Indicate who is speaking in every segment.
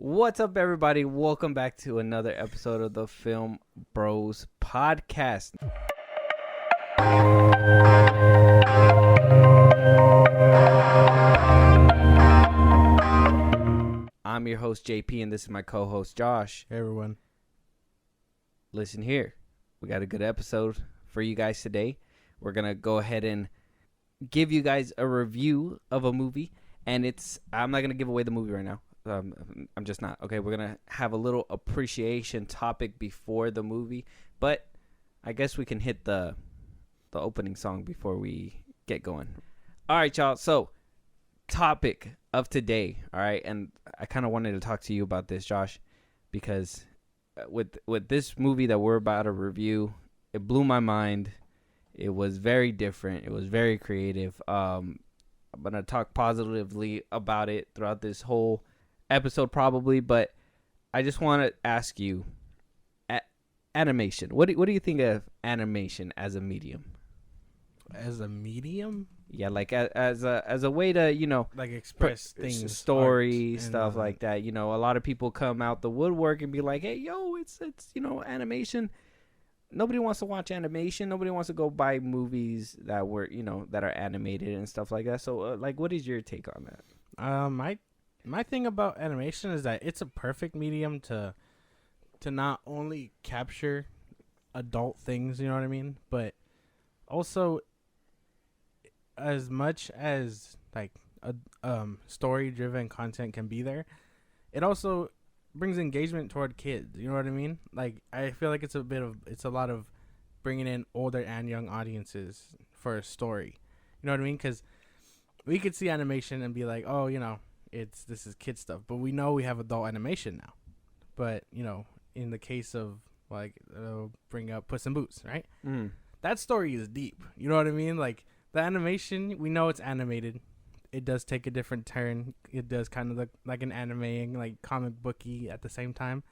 Speaker 1: What's up, everybody? Welcome back to another episode of the FilmBros podcast. I'm your host, JP, and this is my co-host, Josh.
Speaker 2: Hey, everyone.
Speaker 1: Listen here. We got a good episode for you guys today. We're going to go ahead and give you guys a review of a movie, and I'm not going to give away the movie right now. I'm just not. Okay, we're going to have a little appreciation topic before the movie, but I guess we can hit the opening song before we get going. All right, y'all. So, topic of today, all right? And I kind of wanted to talk to you about this, Josh, because with this movie that we're about to review, it blew my mind. It was very different. It was very creative. I'm going to talk positively about it throughout this whole episode probably, but I just want to ask you, animation. What do you think of animation as a medium?
Speaker 2: As a medium?
Speaker 1: Yeah, like as a way to,
Speaker 2: like express things,
Speaker 1: story, stuff like that. You know, a lot of people come out the woodwork and be like, "Hey, yo, it's animation." Nobody wants to watch animation. Nobody wants to go buy movies that were, that are animated and stuff like that. So, what is your take on that?
Speaker 2: My thing about animation is that it's a perfect medium to not only capture adult things, you know what I mean, but also as much as like a story-driven content can be there, it also brings engagement toward kids. You know what I mean? Like, I feel like it's a lot of bringing in older and young audiences for a story. You know what I mean? Because we could see animation and be like, oh, this is kid stuff, but we know we have adult animation now. But in the case of bring up Puss in Boots, right? That story is deep. You know what I mean? Like, the animation, we know it's animated. It does take a different turn. It does kind of look like an anime, like comic booky at the same time.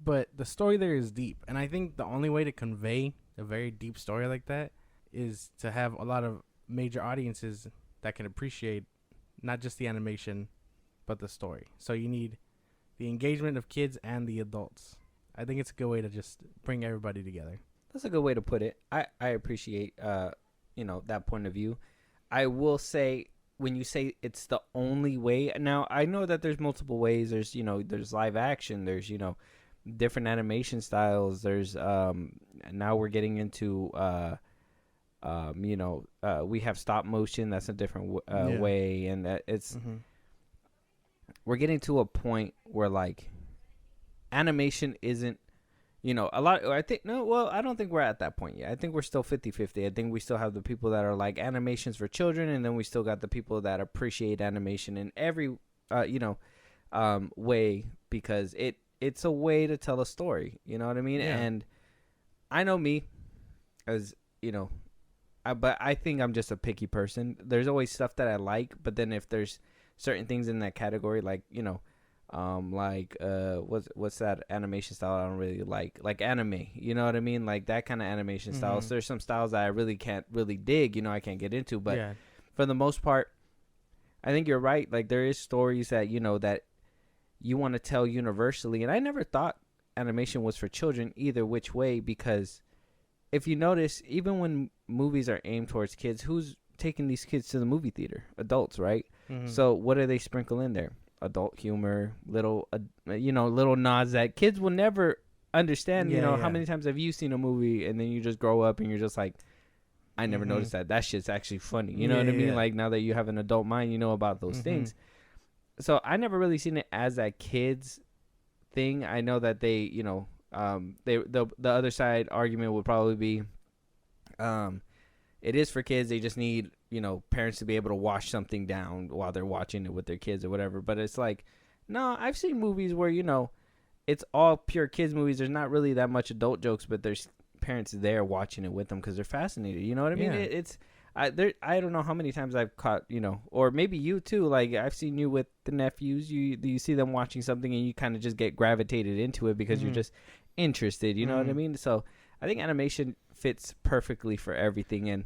Speaker 2: But the story there is deep. And I think the only way to convey a very deep story like that is to have a lot of major audiences that can appreciate not just the animation, but the story. So you need the engagement of kids and the adults. I think it's a good way to just bring everybody together.
Speaker 1: That's a good way to put it. I appreciate, that point of view. I will say, when you say it's the only way, now I know that there's multiple ways. There's, there's live action. There's, different animation styles. There's, now we're getting into, we have stop motion. That's a different way. And it's, we're getting to a point where animation isn't, a lot. I don't think we're at that point yet. I think we're still 50-50. I think we still have the people that are like animations for children, and then we still got the people that appreciate animation in every, way, because it's a way to tell a story. You know what I mean?
Speaker 2: Yeah.
Speaker 1: And I know me, as but I think I'm just a picky person. There's always stuff that I like, but then if there's certain things in that category, what's that animation style I don't really like anime, you know what I mean, like that kind of animation style. So there's some styles that I really can't really dig, I can't get into, but for the most part, I think you're right. Like, there is stories that that you want to tell universally, and I never thought animation was for children either which way, because if you notice, even when movies are aimed towards kids, who's taking these kids to the movie theater? Adults, right? So what do they sprinkle in there? Adult humor, little nods that kids will never understand. How many times have you seen a movie and then you just grow up and you're just like, I never noticed that shit's actually funny. You know what I mean? Like, now that you have an adult mind, you know about those things. So I never really seen it as that kids thing. I know that they, the other side argument would probably be, it is for kids. They just need, parents to be able to wash something down while they're watching it with their kids or whatever. But it's like, no, I've seen movies where, it's all pure kids movies. There's not really that much adult jokes, but there's parents there watching it with them because they're fascinated. You know what I mean? I don't know how many times I've caught, or maybe you too. Like, I've seen you with the nephews. You see them watching something and you kind of just get gravitated into it because you're just interested. You know what I mean? So I think animation fits perfectly for everything, and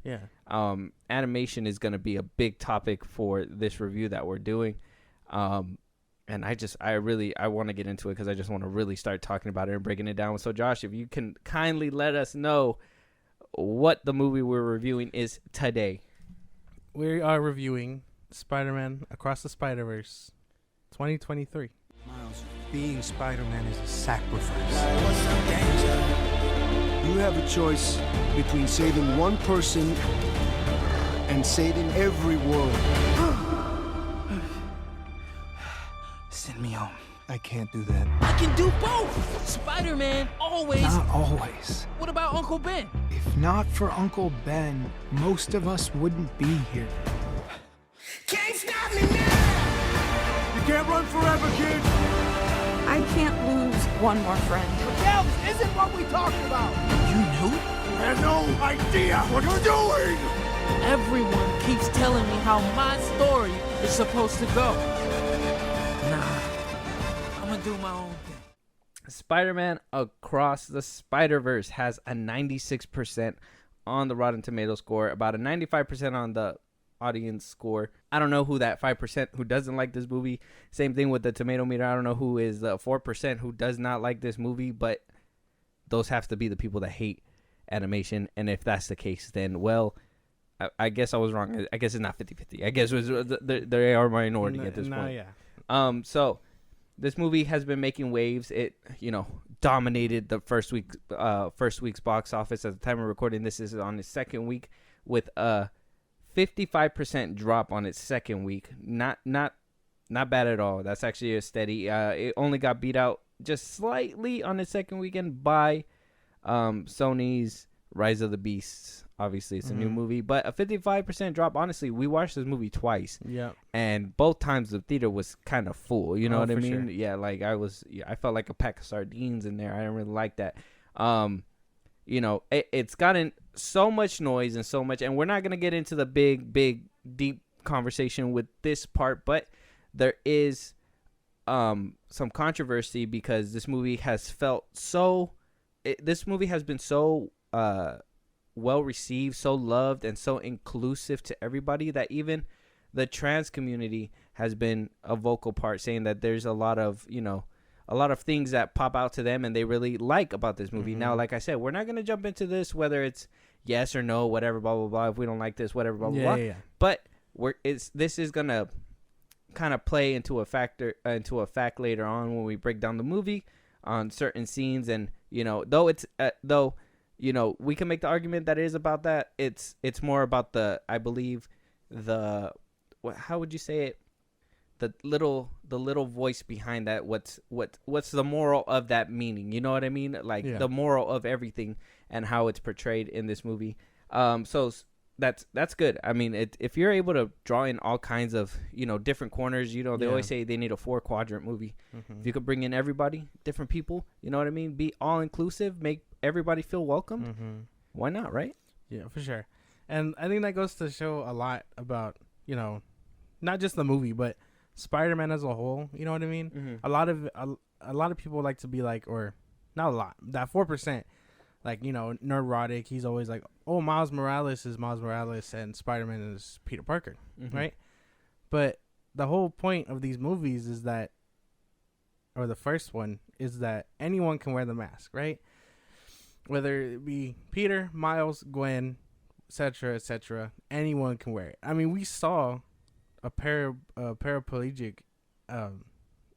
Speaker 1: animation is going to be a big topic for this review that we're doing. And I want to get into it because I just want to really start talking about it and breaking it down. So Josh, if you can kindly let us know what the movie we're reviewing is today.
Speaker 2: We are reviewing Spider-Man Across the Spiderverse 2023.
Speaker 3: Miles, being Spider-Man is a sacrifice. You have a choice between saving one person and saving every world. Send me home. I can't do that.
Speaker 4: I can do both! Spider-Man, always...
Speaker 3: Not always.
Speaker 4: What about Uncle Ben?
Speaker 3: If not for Uncle Ben, most of us wouldn't be here. Can't stop me now! You can't run forever, kid!
Speaker 5: I can't lose one more friend.
Speaker 3: Miguel, this isn't what we talked about!
Speaker 4: You knew?
Speaker 3: I have no idea what you're doing!
Speaker 4: Everyone keeps telling me how my story is supposed to go. Nah, I'm gonna do my own thing.
Speaker 1: Spider-Man Across the Spiderverse has a 96% on the Rotten Tomatoes score, about a 95% on the audience score. I don't know who that 5% who doesn't like this movie. Same thing with the tomato meter. I don't know who is the 4% who does not like this movie, but those have to be the people that hate animation. And if that's the case, then, well, I guess I was wrong. I guess it's not 50-50. I guess it was, they are minority at this point.
Speaker 2: Yeah.
Speaker 1: So this movie has been making waves. It, dominated the first week's box office. At the time of recording, this is on its second week with a 55% drop on its second week. Not bad at all. That's actually a steady. It only got beat out just slightly on its second weekend by Sony's Rise of the Beasts. Obviously, it's a new movie, but a 55% drop. Honestly, we watched this movie twice.
Speaker 2: Yeah. And
Speaker 1: both times the theater was kind of full. You know what I mean?
Speaker 2: Sure.
Speaker 1: Yeah, like I felt like a pack of sardines in there. I didn't really like that. It's gotten so much noise and so much, and we're not going to get into the big, deep conversation with this part, but there is some controversy because this movie has been so well received, so loved, and so inclusive to everybody that even the trans community has been a vocal part, saying that there's a lot of things that pop out to them and they really like about this movie. Now, like I said, we're not going to jump into this whether it's yes or no, whatever, blah blah blah. If we don't like this, whatever, blah blah blah.
Speaker 2: Yeah.
Speaker 1: But this is gonna kind of play into a fact later on when we break down the movie on certain scenes, and we can make the argument that it is about that. It's more about how would you say it? The little voice behind that. What's the moral of that meaning? You know what I mean? Like the moral of everything and how it's portrayed in this movie. So that's good. I mean, if you're able to draw in all kinds of different corners, they always say they need a 4-quadrant movie. If you could bring in everybody, different people, you know what I mean? Be all inclusive, make everybody feel welcomed. Why not, right?
Speaker 2: Yeah, for sure. And I think that goes to show a lot about not just the movie, but Spider-Man as a whole. You know what I mean? A lot of people like to be like, or not a lot, that 4%. Like, neurotic. He's always like, oh, Miles Morales is Miles Morales and Spider-Man is Peter Parker, right? But the whole point of these movies is that, or the first one, is that anyone can wear the mask, right? Whether it be Peter, Miles, Gwen, etc., anyone can wear it. I mean, we saw a paraplegic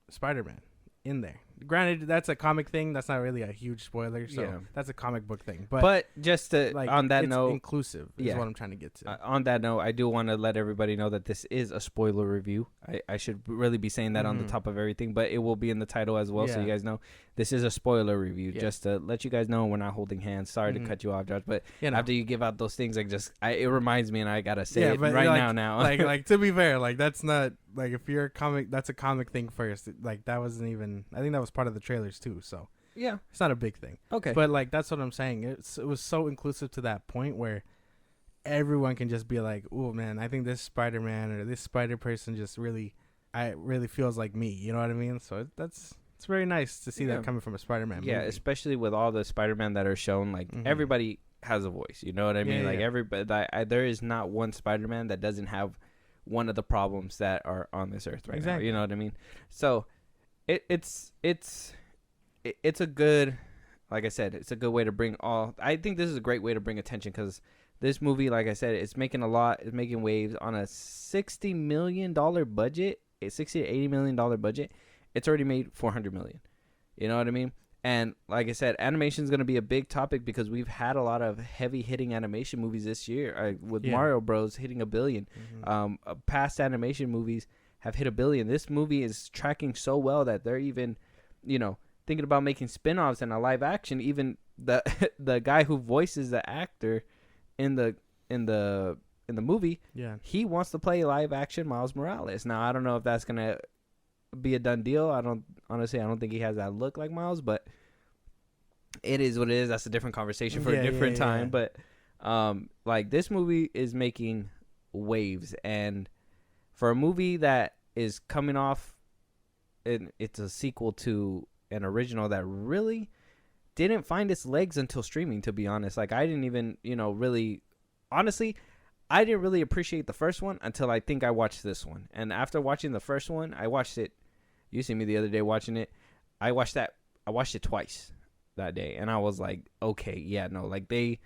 Speaker 2: Spider-Man in there. Granted, that's a comic thing. That's not really a huge spoiler, so that's a comic book thing. But
Speaker 1: just to, on that note,
Speaker 2: inclusive is what I'm trying to get to.
Speaker 1: On that note, I do want to let everybody know that this is a spoiler review. I should really be saying that on the top of everything, but it will be in the title as well, so you guys know this is a spoiler review. Just to let you guys know, we're not holding hands. Sorry to cut you off, Josh, but after you give out those things, it reminds me, and I gotta say it right now.
Speaker 2: like to be fair, like that's not like if you're a comic, that's a comic thing first. Like that wasn't even. I think that was part of the trailers too. So
Speaker 1: yeah,
Speaker 2: it's not a big thing. Okay, but like that's what I'm saying. It was so inclusive to that point where everyone can just be like, "Oh man, I think this Spider-Man or this Spider person just really feels like me." You know what I mean? So it's very nice to see that coming from a Spider-Man movie.
Speaker 1: Yeah, especially with all the Spider-Man that are shown. Like everybody has a voice. You know what I mean? Everybody. There is not one Spider-Man that doesn't have one of the problems that are on this earth right now. You know what I mean? So it's a good, like I said, it's a good way to bring I think this is a great way to bring attention, because this movie, like I said, it's making waves on a $60 million budget, a $60 to $80 million budget. It's already made $400 million. You know what I mean? And like I said, animation is going to be a big topic, because we've had a lot of heavy hitting animation movies this year, with Mario Bros hitting $1 billion. Past animation movies have hit $1 billion. This movie is tracking so well that they're even, thinking about making spin-offs and a live action. Even the guy who voices the actor in the movie, he wants to play live action Miles Morales. Now, I don't know if that's going to be a done deal. I don't think he has that look like Miles, but it is what it is. That's a different conversation for a different time. But like, this movie is making waves, and for a movie that is coming off, it's a sequel to an original that really didn't find its legs until streaming, to be honest. Like, I didn't even really, honestly, I didn't really appreciate the first one until I think I watched this one. And after watching the first one, I watched it. You see me the other day watching it. I watched it twice that day, and I was like, okay, yeah, no, like, they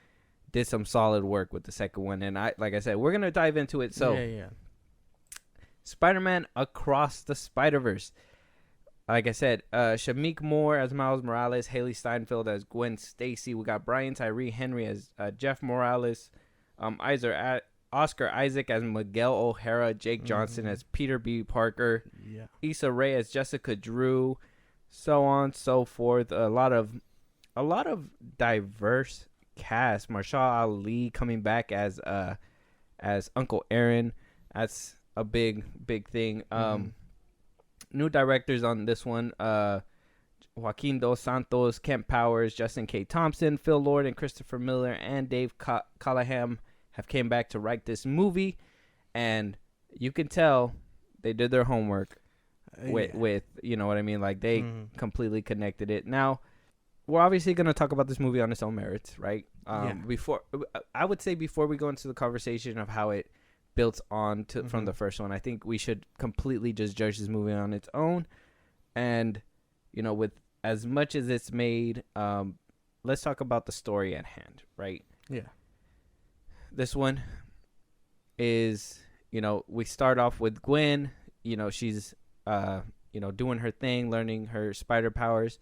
Speaker 1: did some solid work with the second one. And like I said, we're gonna dive into it. So, Spider-Man Across the Spiderverse. Like I said, Shamik Moore as Miles Morales, Haley Steinfeld as Gwen Stacy. We got Brian Tyree Henry as Jeff Morales, Oscar Isaac as Miguel O'Hara, Jake Johnson as Peter B. Parker, Issa Rae as Jessica Drew, so on, so forth. A lot of diverse cast. Marshall Ali coming back as Uncle Aaron. That's a big thing. New directors on this one: Joaquin Dos Santos, Kent Powers, Justin K. Thompson, Phil Lord, and Christopher Miller, and Dave Callahan have came back to write this movie, and you can tell they did their homework with you know what I mean. Like, they completely connected it. Now, we're obviously going to talk about this movie on its own merits, right? Before we go into the conversation of how it built on from the first one, I think we should completely just judge this movie on its own. And with as much as it's made, let's talk about the story at hand, right? This one is, we start off with Gwen. She's doing her thing, learning her spider powers.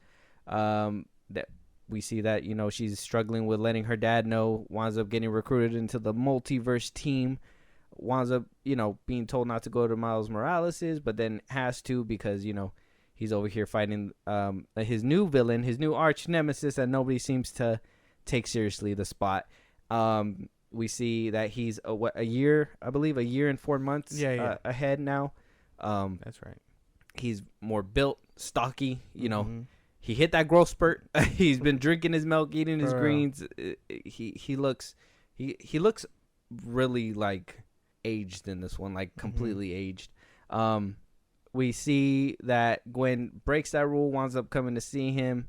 Speaker 1: That we see that she's struggling with letting her dad know, winds up getting recruited into the multiverse team, winds up being told not to go to Miles Morales's, but then has to, because he's over here fighting his new villain, his new arch nemesis that nobody seems to take seriously, the Spot. We see that he's a year and 4 months ahead now.
Speaker 2: That's right.
Speaker 1: He's more built, stocky. He hit that growth spurt. He's been drinking his milk, eating his greens. He looks really like aged in this one, like completely aged. We see that Gwen breaks that rule, winds up coming to see him.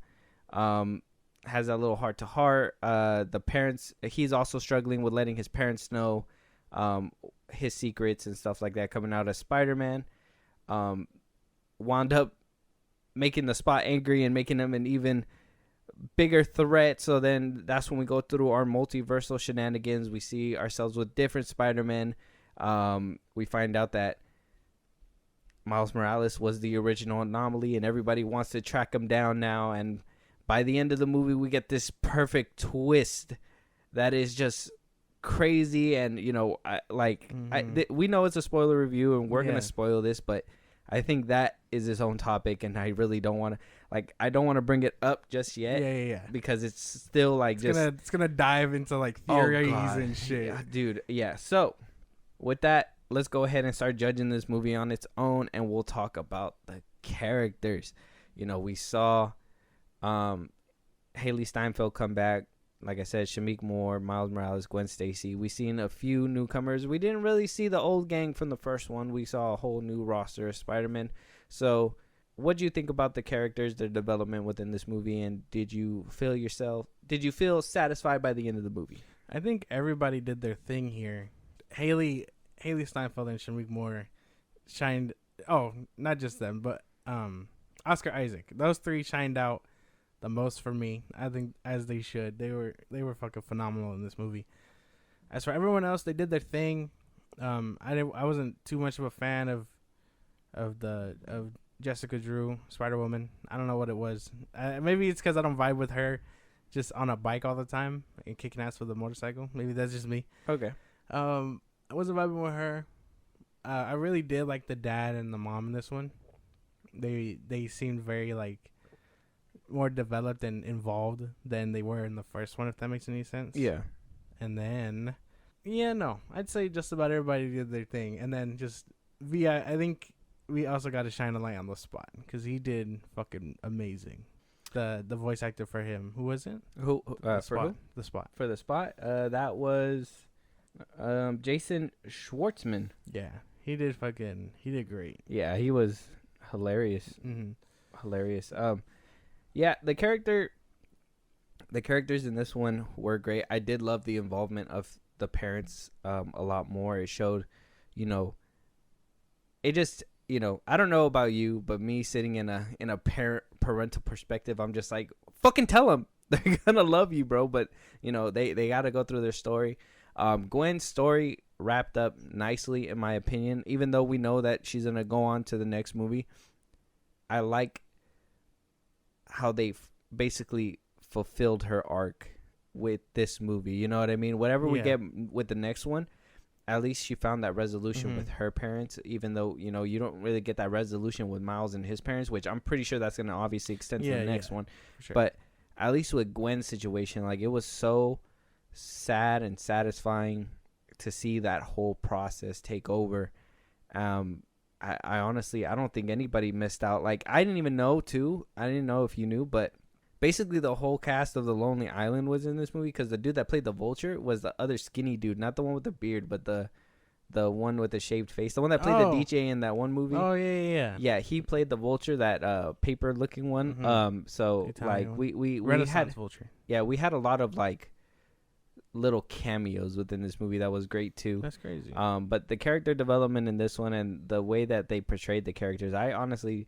Speaker 1: Has that little heart to heart. The parents, he's also struggling with letting his parents know his secrets and stuff like that, coming out as Spider-Man. Wound up making the Spot angry and making him an even bigger threat. So then that's when we go through our multiversal shenanigans. We see ourselves with different Spider-Men. We find out that Miles Morales was the original anomaly, and everybody wants to track him down now. And by the end of the movie, we get this perfect twist that is just crazy. And we know it's a spoiler review, and we're gonna spoil this, but I think that is its own topic, and I really don't want to, I don't want to bring it up just yet. Because it's still it's
Speaker 2: gonna dive into theories and shit.
Speaker 1: Yeah, dude. Yeah. So with that, let's go ahead and start judging this movie on its own, and we'll talk about the characters. We saw Haley Steinfeld come back. Like I said, Shamik Moore, Miles Morales, Gwen Stacy. We seen a few newcomers. We didn't really see the old gang from the first one. We saw a whole new roster of Spider-Man. So what do you think about the characters, their development within this movie, and did you feel satisfied by the end of the movie?
Speaker 2: I think everybody did their thing here. Haley Haley Steinfeld and Shameik Moore shined. Oh, not just them, but Oscar Isaac. Those three shined out the most for me. I think as they should. They were fucking phenomenal in this movie. As for everyone else, they did their thing. I wasn't too much of a fan of Jessica Drew, Spider-Woman. I don't know what it was. Maybe it's because I don't vibe with her just on a bike all the time and kicking ass with a motorcycle. Maybe that's just me.
Speaker 1: Okay.
Speaker 2: I wasn't vibing with her. I really did like the dad and the mom in this one. They seemed very like more developed and involved than they were in the first one, if that makes any sense.
Speaker 1: Yeah.
Speaker 2: And then, I'd say just about everybody did their thing. And then just I think we also got to shine a light on the Spot because he did fucking amazing. The voice actor for him, who was it?
Speaker 1: Who
Speaker 2: the
Speaker 1: for
Speaker 2: Spot.
Speaker 1: who?
Speaker 2: The Spot.
Speaker 1: For the Spot, that was Jason Schwartzman.
Speaker 2: Yeah, he did great.
Speaker 1: Yeah, he was hilarious.
Speaker 2: Mm-hmm.
Speaker 1: Hilarious. Yeah, the characters in this one were great. I did love the involvement of the parents a lot more. It showed, it just, I don't know about you, but me sitting in a parental perspective, I'm just like, fucking tell them. They're gonna love you, bro. But they got to go through their story. Gwen's story wrapped up nicely, in my opinion. Even though we know that she's gonna go on to the next movie, I like how they basically fulfilled her arc with this movie. You know what I mean? Whatever we get with the next one, at least she found that resolution with her parents. Even though you don't really get that resolution with Miles and his parents, which I'm pretty sure that's gonna obviously extend to the next one. For sure. But at least with Gwen's situation, like, it was so sad and satisfying to see that whole process take over. I honestly, I don't think anybody missed out. Like, I didn't even know too. I didn't know if you knew, but basically the whole cast of The Lonely Island was in this movie because the dude that played the Vulture was the other skinny dude, not the one with the beard, but the one with the shaved face, the one that played the DJ in that one movie.
Speaker 2: Oh yeah.
Speaker 1: Yeah, he played the Vulture, that paper looking one.
Speaker 2: Mm-hmm.
Speaker 1: So
Speaker 2: Italian
Speaker 1: like we
Speaker 2: Renaissance
Speaker 1: had
Speaker 2: Vulture.
Speaker 1: Yeah, we had a lot of like little cameos within this movie that was great too.
Speaker 2: That's crazy.
Speaker 1: But the character development in this one and the way that they portrayed the characters, I honestly,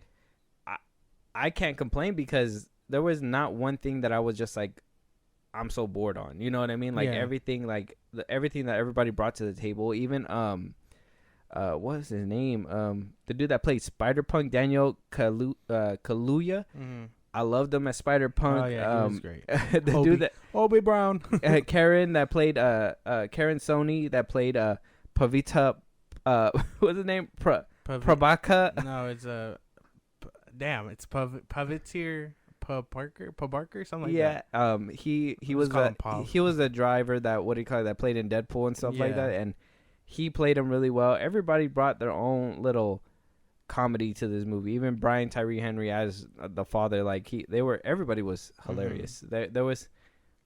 Speaker 1: I can't complain because there was not one thing that I was just like, I'm so bored on. You know what I mean? Like everything, like everything that everybody brought to the table. Even what's his name? The dude that played Spider-Punk, Daniel Kaluuya.
Speaker 2: Mm-hmm.
Speaker 1: I loved him as Spider-Punk.
Speaker 2: Oh yeah, he was great.
Speaker 1: The dude that
Speaker 2: Obi Brown,
Speaker 1: Karen that played Karen Sony that played Pavita. What's his name? Prabhaka.
Speaker 2: No, it's it's Pavitir Parker, something like that.
Speaker 1: Yeah. He was a driver that that played in Deadpool and stuff like that, and he played him really well. Everybody brought their own little comedy to this movie. Even Brian Tyree Henry as the father, like everybody was hilarious. Mm-hmm. There was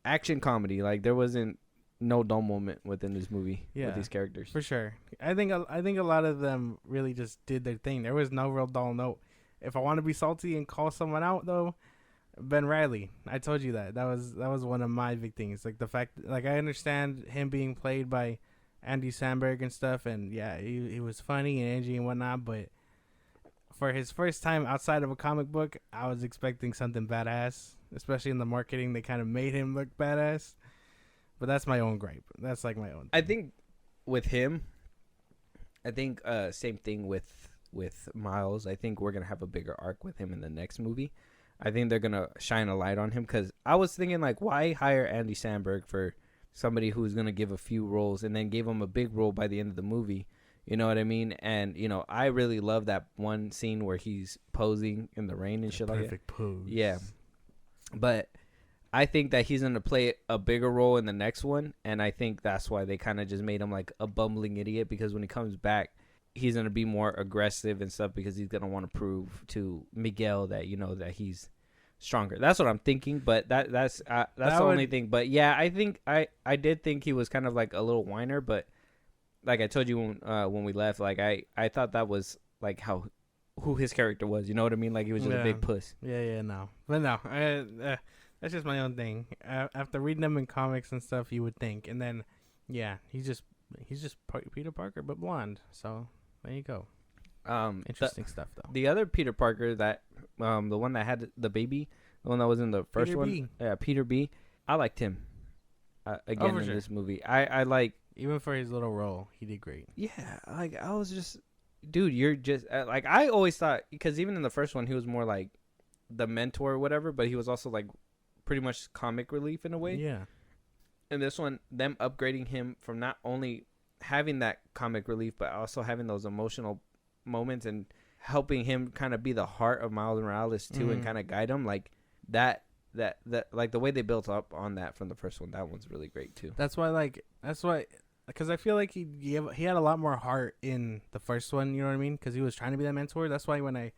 Speaker 1: action comedy, like there wasn't no dull moment within this movie with these characters.
Speaker 2: For sure. I think a lot of them really just did their thing. There was no real dull note. If I want to be salty and call someone out though, Ben Reilly, I told you that was one of my big things. Like the fact, like I understand him being played by Andy Samberg and stuff, and he was funny and edgy and whatnot, but for his first time outside of a comic book, I was expecting something badass. Especially in the marketing, they kind of made him look badass. But that's my own gripe. That's like my own thing.
Speaker 1: I think with him, same thing with Miles. I think we're gonna have a bigger arc with him in the next movie. I think they're gonna shine a light on him because I was thinking like, why hire Andy Samberg for somebody who's gonna give a few roles and then give him a big role by the end of the movie? You know what I mean? And, I really love that one scene where he's posing in the rain and shit like that.
Speaker 2: Perfect pose.
Speaker 1: Yeah. But I think that he's going to play a bigger role in the next one. And I think that's why they kind of just made him like a bumbling idiot. Because when he comes back, he's going to be more aggressive and stuff because he's going to want to prove to Miguel that, that he's stronger. That's what I'm thinking. But that's the only thing. But yeah, I think I did think he was kind of like a little whiner. But like I told you when we left, like I thought that was like who his character was. You know what I mean? Like he was just a big puss.
Speaker 2: Yeah, no. But no, that's just my own thing. After reading them in comics and stuff, you would think. And then, he's just He's just Peter Parker, but blonde. So there you go. Interesting stuff, though.
Speaker 1: The other Peter Parker that, the one that had the baby, the one that was in the first
Speaker 2: Peter
Speaker 1: one,
Speaker 2: B.
Speaker 1: Peter B. I liked him. Again in this movie, I like.
Speaker 2: Even for his little role, he did great.
Speaker 1: Yeah, like I was just, dude, you're just like I always thought, because even in the first one, he was more like the mentor or whatever, but he was also like pretty much comic relief in a way.
Speaker 2: Yeah.
Speaker 1: And this one, them upgrading him from not only having that comic relief, but also having those emotional moments and helping him kind of be the heart of Miles Morales too, and kind of guide him like that like the way they built up on that from the first one, that one's really great too.
Speaker 2: That's why because I feel like he had a lot more heart in the first one, you know what I mean? Because he was trying to be that mentor. That's why when I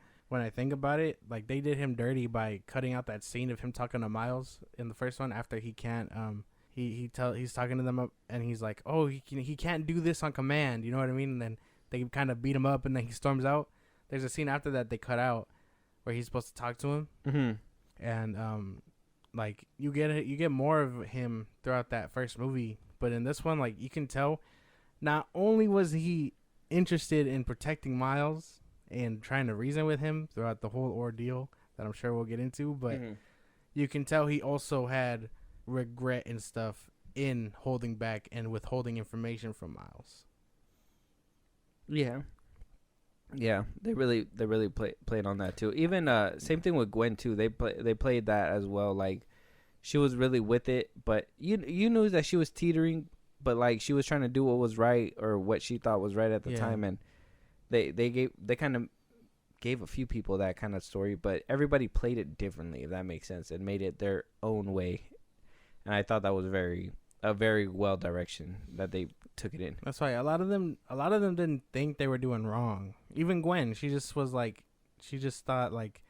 Speaker 2: think about it, like they did him dirty by cutting out that scene of him talking to Miles in the first one after he can't he's talking to them up and he's like, oh, he can't do this on command, you know what I mean? And then they kind of beat him up and then he storms out. There's a scene after that they cut out where he's supposed to talk to him, and like you get more of him throughout that first movie. But in this one, like you can tell, not only was he interested in protecting Miles and trying to reason with him throughout the whole ordeal that I'm sure we'll get into, but you can tell he also had regret and stuff in holding back and withholding information from Miles.
Speaker 1: Yeah, they really played on that too. Even same thing with Gwen too. They played that as well. Like she was really with it, but you knew that she was teetering, but like she was trying to do what was right or what she thought was right at the time, and they kind of gave a few people that kind of story, but everybody played it differently, if that makes sense, and made it their own way. And I thought that was a very well direction that they took it in.
Speaker 2: That's why a lot of them didn't think they were doing wrong. Even Gwen, she just thought like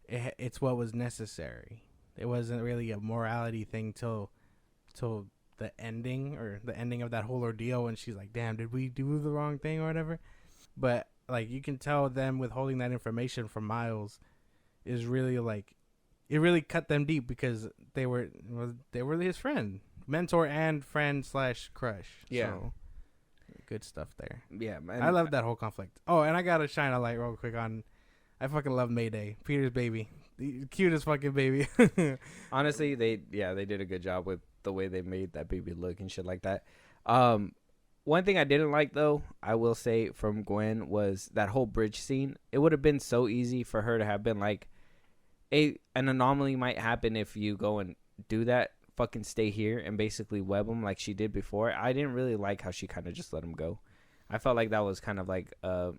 Speaker 2: it's what was necessary. It wasn't really a morality thing till the ending of that whole ordeal, when she's like, damn, did we do the wrong thing or whatever? But like you can tell them withholding that information from Miles is really like, it really cut them deep because they were his friend, mentor and friend / crush.
Speaker 1: Yeah.
Speaker 2: So, good stuff there.
Speaker 1: Yeah, man.
Speaker 2: I love that whole conflict. Oh, and I gotta shine a light real quick on, I fucking love Mayday, Peter's baby, the cutest fucking baby.
Speaker 1: Honestly, they did a good job with the way they made that baby look and shit like that. One thing I didn't like though, I will say, from Gwen, was that whole bridge scene. It would have been so easy for her to have been like, an anomaly might happen if you go and do that. Fucking stay here and basically web him like she did before. I didn't really like how she kind of just let him go. I felt like that was kind of like a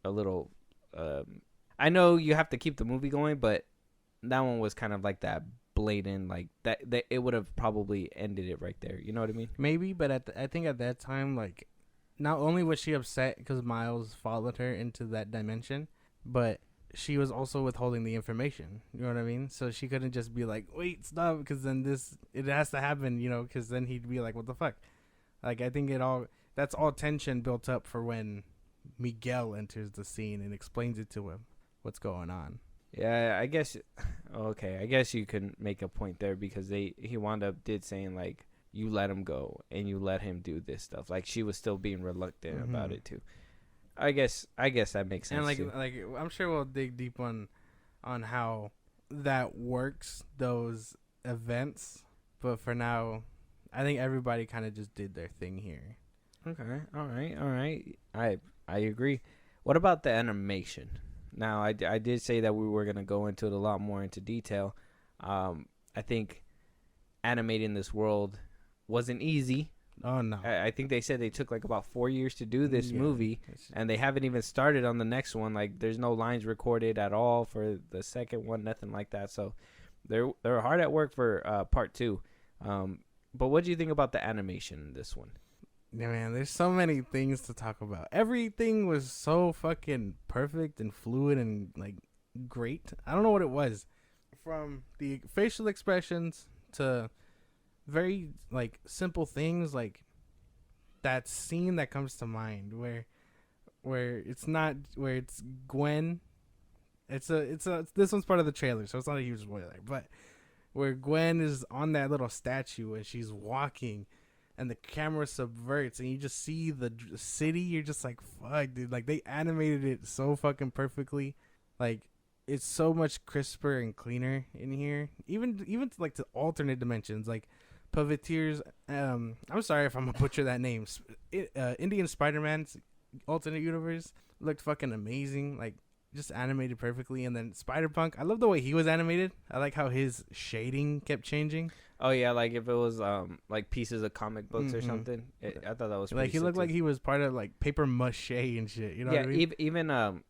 Speaker 1: little. I know you have to keep the movie going, but that one was kind of like that blatant, like that it would have probably ended it right there. You know what I mean?
Speaker 2: Maybe, but I think at that time, like, not only was she upset because Miles followed her into that dimension, but she was also withholding the information. You know what I mean? So she couldn't just be like, wait, stop, because then it has to happen, you know, because then he'd be like, what the fuck? Like, I think that's all tension built up for when Miguel enters the scene and explains it to him what's going on.
Speaker 1: Yeah, I guess. Okay, I guess you can make a point there, because he wound up saying like, you let him go and you let him do this stuff. Like she was still being reluctant about it too. I guess that makes sense.
Speaker 2: And like I'm sure we'll dig deep on how that works, those events. But for now, I think everybody kind of just did their thing here.
Speaker 1: Okay. All right. I agree. What about the animation? Now, I did say that we were going to go into it a lot more into detail. I think animating this world wasn't easy.
Speaker 2: Oh, no.
Speaker 1: I think they said they took like about 4 years to do this movie, and they haven't even started on the next one. Like, there's no lines recorded at all for the second one, nothing like that. So they're hard at work for part 2. But what do you think about the animation in this one?
Speaker 2: Yeah, man, there's so many things to talk about. Everything was so fucking perfect and fluid and like great. I don't know what it was, from the facial expressions to very like simple things, like that scene that comes to mind where it's Gwen. It's this one's part of the trailer, so it's not a huge spoiler, but where Gwen is on that little statue and she's walking and the camera subverts, and you just see the city. You're just like, fuck, dude. Like, they animated it so fucking perfectly. Like, it's so much crisper and cleaner in here. Even like to alternate dimensions, like Puppeteer's. I'm sorry if I'm gonna butcher that name. Indian Spider-Man's alternate universe looked fucking amazing. Like, just animated perfectly. And then Spider-Punk, I love the way he was animated. I like how his shading kept changing.
Speaker 1: Oh yeah, like if it was like pieces of comic books or something. I thought that was
Speaker 2: like he looked like he was part of like paper mache and shit. You know what I mean?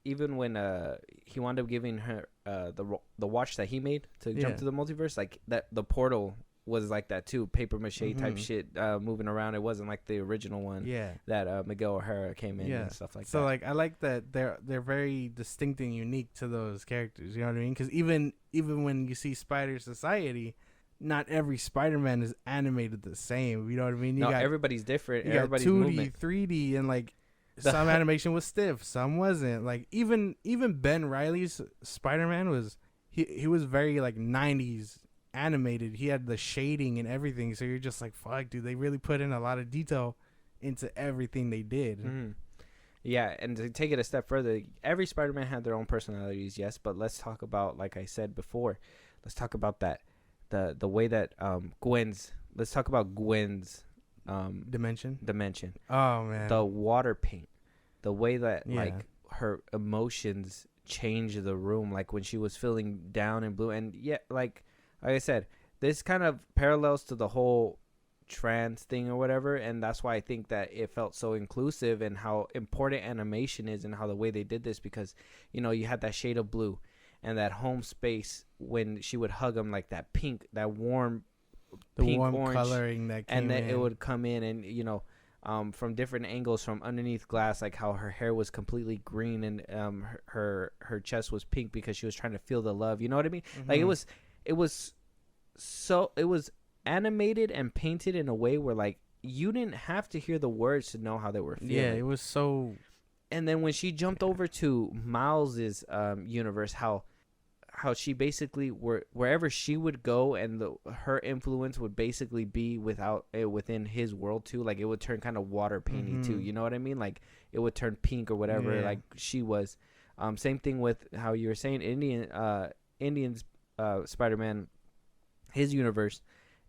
Speaker 1: Even when he wound up giving her the watch that he made to jump to the multiverse, like that the portal was like that too, paper mache type shit moving around. It wasn't like the original one. That Miguel O'Hara came in and stuff like that.
Speaker 2: So like I like that they're very distinct and unique to those characters. You know what I mean? Because even when you see Spider Society, not every Spider-Man is animated the same. You know what I mean?
Speaker 1: Everybody's different. Everybody's
Speaker 2: 2D,
Speaker 1: movement.
Speaker 2: 3D, and like some animation was stiff, some wasn't. Like even Ben Reilly's Spider-Man was he was very like 90s animated. He had the shading and everything. So you're just like, fuck, dude, they really put in a lot of detail into everything they did.
Speaker 1: Mm-hmm. Yeah, and to take it a step further, every Spider-Man had their own personalities, yes, but let's talk about, like I said before, let's talk about that. The way that let's talk about Gwen's
Speaker 2: dimension.
Speaker 1: Oh man. The water paint. The way that like her emotions changed the room, like when she was feeling down and blue. And like I said, this kind of parallels to the whole trans thing or whatever, and that's why I think that it felt so inclusive and how important animation is and how the way they did this, because you had that shade of blue and that home space when she would hug him, like that pink, that warm pink orange
Speaker 2: coloring that came
Speaker 1: and then
Speaker 2: in.
Speaker 1: It would come in and from different angles from underneath glass, like how her hair was completely green and her chest was pink because she was trying to feel the love. You know what I mean? Mm-hmm. Like it was animated and painted in a way where like you didn't have to hear the words to know how they were feeling.
Speaker 2: Yeah, it was so.
Speaker 1: And then when she jumped over to Miles's universe, how she basically wherever she would go, and her influence would basically be within his world too. Like it would turn kind of water painty too. You know what I mean? Like it would turn pink or whatever. Like she was. Same thing with how you were saying Indian's Spider-Man, his universe.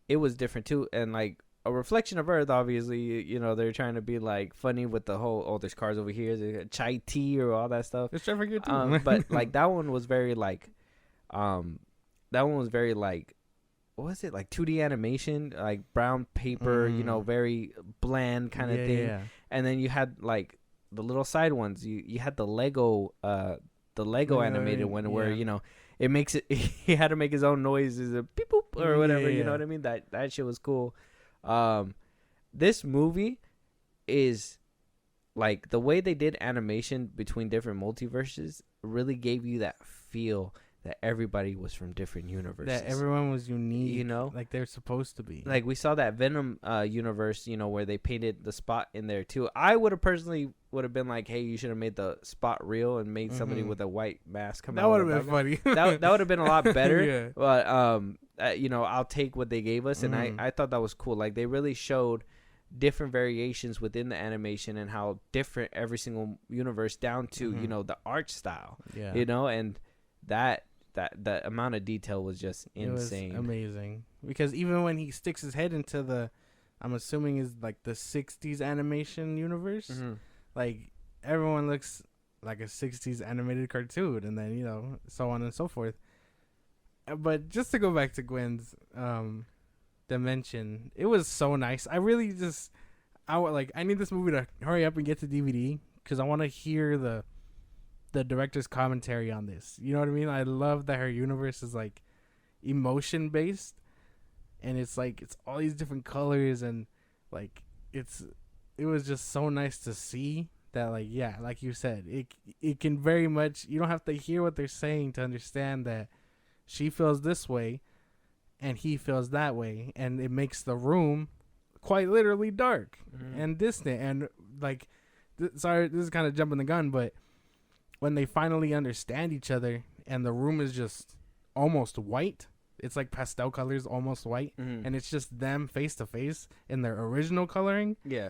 Speaker 1: It was different too, and like a reflection of Earth, obviously, they're trying to be like funny with the whole, there's cars over here, there's chai tea or all that stuff.
Speaker 2: It's traffic here too.
Speaker 1: But like that one was very like, what was it, like 2D animation, like brown paper, very bland kind of thing. Yeah. And then you had like the little side ones. You had the Lego animated one where it makes it. He had to make his own noises, a beep boop or whatever. You know what I mean? That shit was cool. This movie is like the way they did animation between different multiverses really gave you that feel that everybody was from different universes.
Speaker 2: That everyone was unique, like they're supposed to be.
Speaker 1: Like we saw that Venom universe, where they painted the Spot in there too. I would have personally been like, hey, you should have made the Spot real and made somebody with a white mask come out.
Speaker 2: That would have been funny.
Speaker 1: that would have been a lot better. But I'll take what they gave us, and I thought that was cool. Like they really showed different variations within the animation and how different every single universe down to the art style. And that amount of detail was just insane.
Speaker 2: It was amazing, because even when he sticks his head into the, I'm assuming is like the 60s animation universe, like everyone looks like a 60s animated cartoon, and then so on and so forth. But just to go back to Gwen's dimension, it was so nice. I really I need this movie to hurry up and get to DVD, because I want to hear the director's commentary on this. You know what I mean? I love that her universe is like emotion based, and it's like it's all these different colors, and like it was just so nice to see that, like, like you said, it can very much, you don't have to hear what they're saying to understand that she feels this way and he feels that way, and it makes the room quite literally dark and distant, and like sorry, this is kind of jumping the gun, but when they finally understand each other and the room is just almost white, it's like pastel colors, almost white, and it's just them face to face in their original coloring.
Speaker 1: Yeah,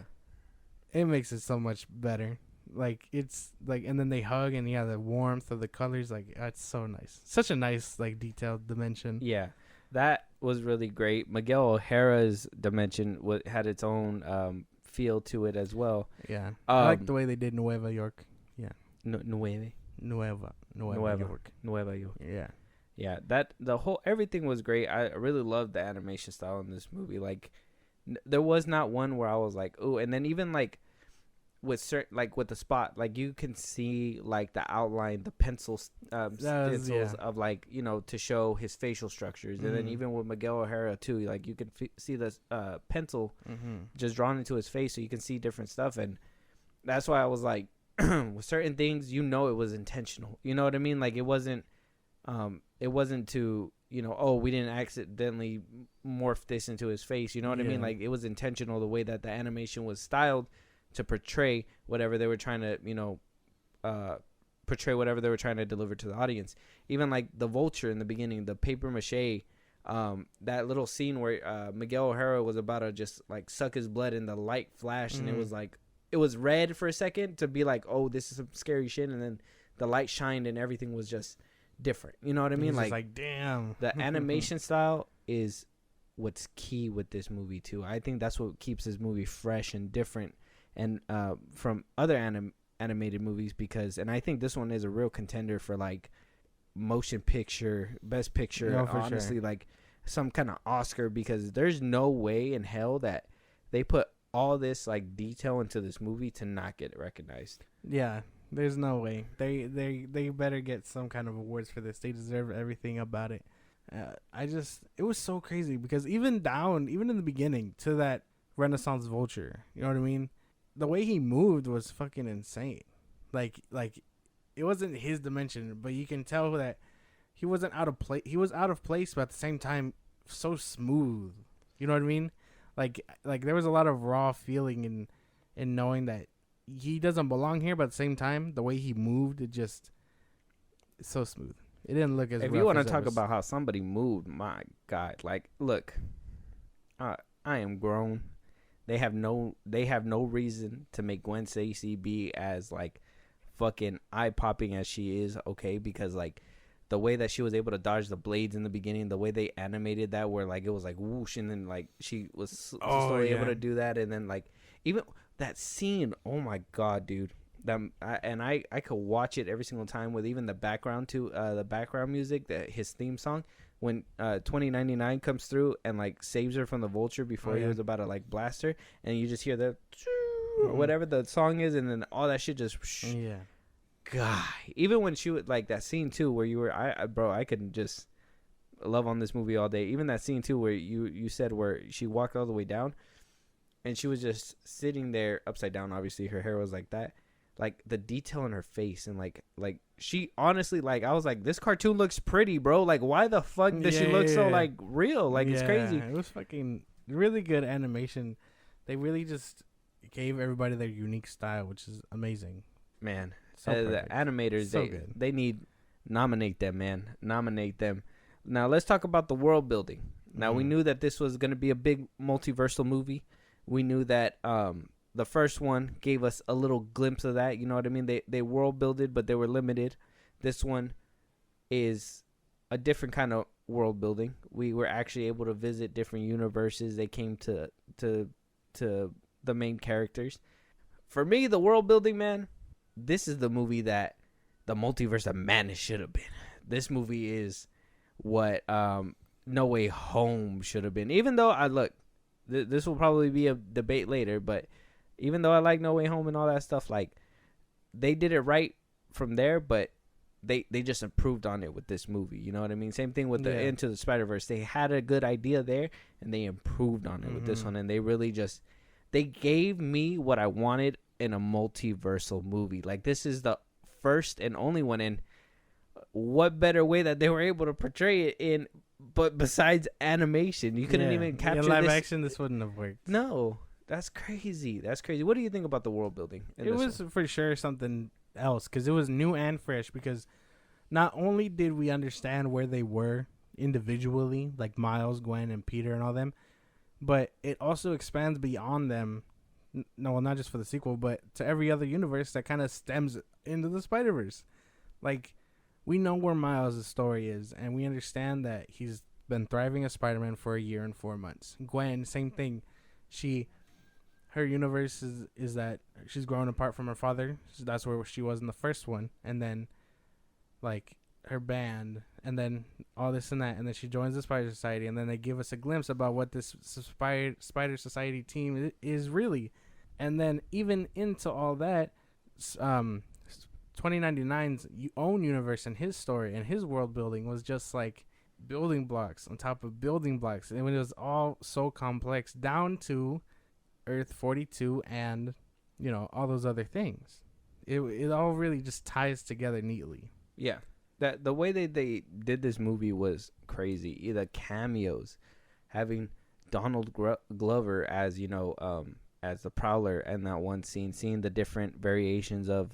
Speaker 2: it makes it so much better. Like it's like, and then they hug, and the warmth of the colors, like it's so nice. Such a nice like detailed dimension.
Speaker 1: Yeah, that was really great. Miguel O'Hara's dimension had its own feel to it as well.
Speaker 2: Yeah, I like the way they did Nueva York. Yeah,
Speaker 1: Nueva
Speaker 2: York. Yeah.
Speaker 1: Yeah, that the whole everything was great. I really loved the animation style in this movie. Like, there was not one where I was like, "Ooh!" And then even like with certain, like with the spot, like you can see like the outline, the pencil stencils of like, you know, to show his facial structures. And then even with Miguel O'Hara too, like you can see the pencil just drawn into his face, so you can see different stuff. And that's why I was like, with certain things, you know, it was intentional. You know what I mean? Like it wasn't to, you know, oh, we didn't accidentally morph this into his face. You know what I mean? Like it was intentional, the way that the animation was styled to portray whatever they were trying to, you know, portray whatever they were trying to deliver to the audience. Even like the vulture in the beginning, the paper mache, that little scene where Miguel O'Hara was about to just like suck his blood and the light flashed and it was like, it was red for a second to be like, oh, this is some scary shit. And then the light shined and everything was just different. You know what I mean?
Speaker 2: Like damn.
Speaker 1: The animation style is what's key with this movie too. I think that's what keeps this movie fresh and different and from other animated movies, because, and I think this one is a real contender for like motion picture, best picture, honestly, like some kind of Oscar, because there's no way in hell that they put all this like detail into this movie to not get recognized.
Speaker 2: Yeah, there's no way. They better get some kind of awards for this. They deserve everything about it. It was so crazy, because even in the beginning to that Renaissance vulture, you know what I mean? The way he moved was fucking insane. Like it wasn't his dimension, but you can tell that he wasn't out of place. He was out of place, but at the same time, so smooth. You know what I mean? Like there was a lot of raw feeling in knowing that he doesn't belong here, but at the same time, the way he moved, it's so smooth. It didn't look as.
Speaker 1: If you want to talk about how somebody moved, my God, like, look, I am grown. They have no reason to make Gwen Stacy be as like fucking eye popping as she is, okay? Because like the way that she was able to dodge the blades in the beginning, the way they animated that, where like it was like whoosh, and then like she was slowly able to do that, and then like even that scene, oh my God, dude, I could watch it every single time with even the background too, the background music, his theme song. When 2099 comes through and like saves her from the vulture before he was about to like blast her, and you just hear the or whatever the song is, and then all that shit just God. Even when she would like that scene too, where you were I could just love on this movie all day. Even that scene too, where you said where she walked all the way down, and she was just sitting there upside down. Obviously, her hair was like that. Like the detail in her face, and like she honestly, like, I was like, this cartoon looks pretty, bro. Like, why the fuck does she look so like real? Like, it's crazy.
Speaker 2: It was fucking really good animation. They really just gave everybody their unique style, which is amazing.
Speaker 1: Man, so the animators, so they need nominate them, man. Nominate them. Now let's talk about the world building. Now we knew that this was gonna be a big multiversal movie. We knew that the first one gave us a little glimpse of that. You know what I mean? They world builded, but they were limited. This one is a different kind of world building. We were actually able to visit different universes. They came to the main characters. For me, the world building, man, this is the movie that the Multiverse of Madness should have been. This movie is what No Way Home should have been. Even though this will probably be a debate later, but even though I like No Way Home and all that stuff, like, they did it right from there, but they just improved on it with this movie. You know what I mean? Same thing with the Into the Spider-Verse. They had a good idea there, and they improved on it with this one. And they really they gave me what I wanted in a multiversal movie. Like, this is the first and only one. And what better way that they were able to portray it in, but besides animation? You couldn't even capture
Speaker 2: in live action, this wouldn't have worked.
Speaker 1: No. That's crazy. What do you think about the world building?
Speaker 2: It was for sure something else, because it was new and fresh, because not only did we understand where they were individually, like Miles, Gwen, and Peter and all them. But it also expands beyond them. No, not just for the sequel, but to every other universe that kind of stems into the Spider-Verse. Like, we know where Miles' story is, and we understand that he's been thriving as Spider-Man for a year and 4 months. Gwen, same thing. Her universe is that she's grown apart from her father. So that's where she was in the first one. And then, like, her band, and then all this and that, and then she joins the Spider Society, and then they give us a glimpse about what this Spider Society team is really. And then even into all that, 2099's own universe and his story and his world building was just like building blocks on top of building blocks, and it was all so complex down to Earth 42 and, you know, all those other things. It all really just ties together neatly.
Speaker 1: Yeah. That the way they did this movie was crazy. The cameos, having Donald Glover as, you know, as the Prowler, and that one scene, seeing the different variations of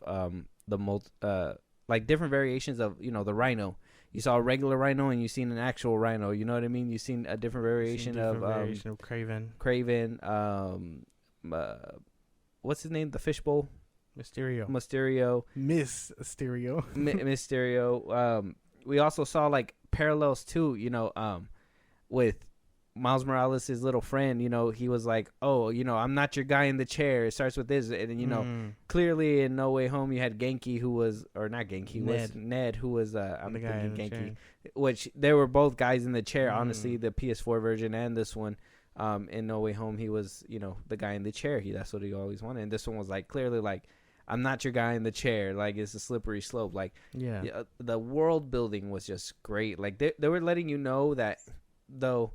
Speaker 1: different variations of, you know, the Rhino. You saw a regular Rhino and you seen an actual Rhino. You know what I mean? You seen a different variation of
Speaker 2: Craven.
Speaker 1: What's his name? The Fishbowl.
Speaker 2: Mysterio. Miss Mysterio.
Speaker 1: Mysterio. We also saw like parallels too, you know, with Miles Morales' little friend. You know, he was like, oh, you know, I'm not your guy in the chair. It starts with this. And then, you know, clearly in No Way Home, you had Genki, who was, or not Genki, was Ned, who was, I'm thinking Genki, which they were both guys in the chair. Honestly, the PS4 version and this one. In No Way Home, he was, you know, the guy in the chair. That's what he always wanted. And this one was like clearly like, I'm not your guy in the chair. Like, it's a slippery slope. Like, the world building was just great. Like, they were letting you know that though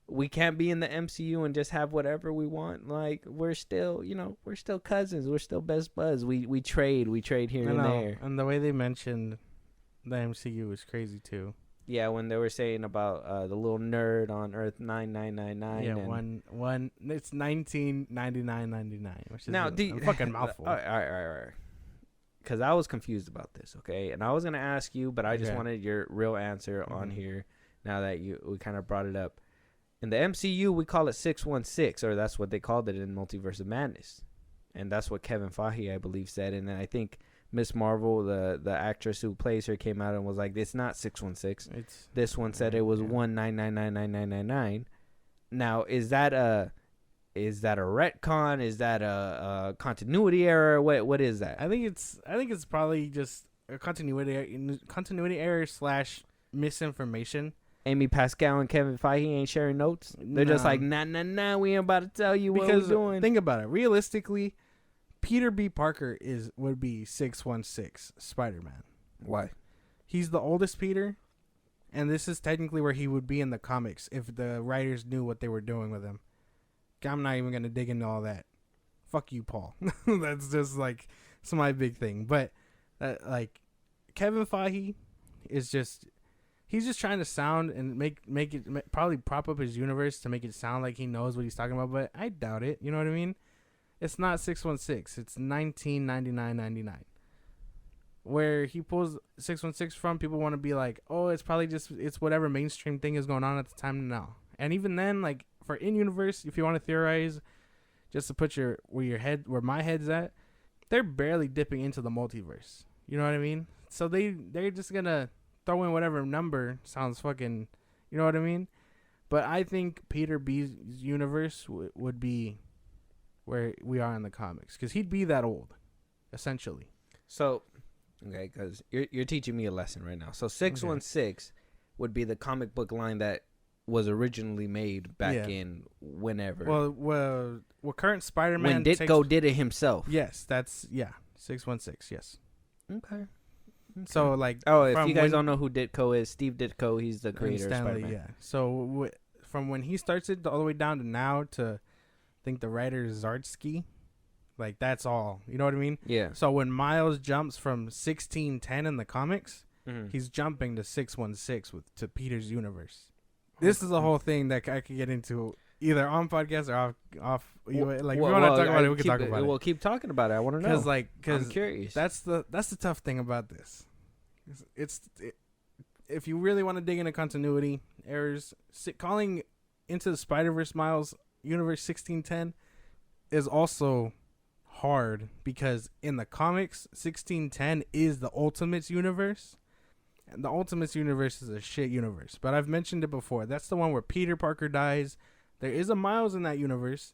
Speaker 1: we can't be in the MCU and just have whatever we want. Like, we're still, you know, we're still cousins. We're still best buds. We trade here and there.
Speaker 2: And the way they mentioned the MCU was crazy too.
Speaker 1: Yeah, when they were saying about the little nerd on Earth 9999.
Speaker 2: Yeah, one. It's 1999.99, which is
Speaker 1: now,
Speaker 2: a fucking mouthful.
Speaker 1: All right. Because I was confused about this, okay? And I was gonna ask you, but I just wanted your real answer on here. Now that we kind of brought it up, in the MCU we call it 616, or that's what they called it in Multiverse of Madness, and that's what Kevin Feige, I believe, said. And then I think Miss Marvel, the actress who plays her, came out and was like, "It's not 616. This one said it was 1999999." Now, is that a retcon? Is that a continuity error? What is that?
Speaker 2: I think it's probably just a continuity error / misinformation.
Speaker 1: Amy Pascal and Kevin Feige ain't sharing notes. They're just like, nah, we ain't about to tell you what we're doing.
Speaker 2: Think about it. Realistically, Peter B. Parker would be 616 Spider-Man.
Speaker 1: Why?
Speaker 2: He's the oldest Peter, and this is technically where he would be in the comics if the writers knew what they were doing with him. I'm not even going to dig into all that. Fuck you, Paul. That's just like, it's my big thing. But like, Kevin Feige is just, he's just trying to sound and make it, probably prop up his universe to make it sound like he knows what he's talking about, but I doubt it. You know what I mean? It's not 616. It's 1999.99. Where he pulls 616 from, people want to be like, oh, it's probably just, it's whatever mainstream thing is going on at the time now. And even then, like, for in-universe, if you want to theorize, just to put where my head's at, they're barely dipping into the multiverse. You know what I mean? So they're just going to throw in whatever number sounds fucking, you know what I mean? But I think Peter B's universe would be where we are in the comics, because he'd be that old, essentially.
Speaker 1: So, okay, because you're teaching me a lesson right now. So 616 would be the comic book line that was originally made back in whenever.
Speaker 2: Well, current Spider-Man.
Speaker 1: When Ditko did it himself.
Speaker 2: Yes, that's 616. Yes.
Speaker 1: Okay.
Speaker 2: So like,
Speaker 1: if you guys don't know who Ditko is, Steve Ditko, he's the creator of Spider-Man.
Speaker 2: Yeah. So from when he starts it all the way down to now, to I think the writer is Zardsky, like that's all. You know what I mean?
Speaker 1: Yeah.
Speaker 2: So when Miles jumps from 1610 in the comics, he's jumping to 616 to Peter's universe. This is a whole thing that I could get into either on podcast or off. If you want to talk about it, we can talk about it.
Speaker 1: We'll keep talking about it. I want to know.
Speaker 2: Because
Speaker 1: I'm curious.
Speaker 2: That's the tough thing about this. if you really want to dig into continuity errors, calling Into the Spider-Verse Miles Universe 1610 is also hard because in the comics, 1610 is the Ultimates universe. And the Ultimates universe is a shit universe. But I've mentioned it before. That's the one where Peter Parker dies. There is a Miles in that universe.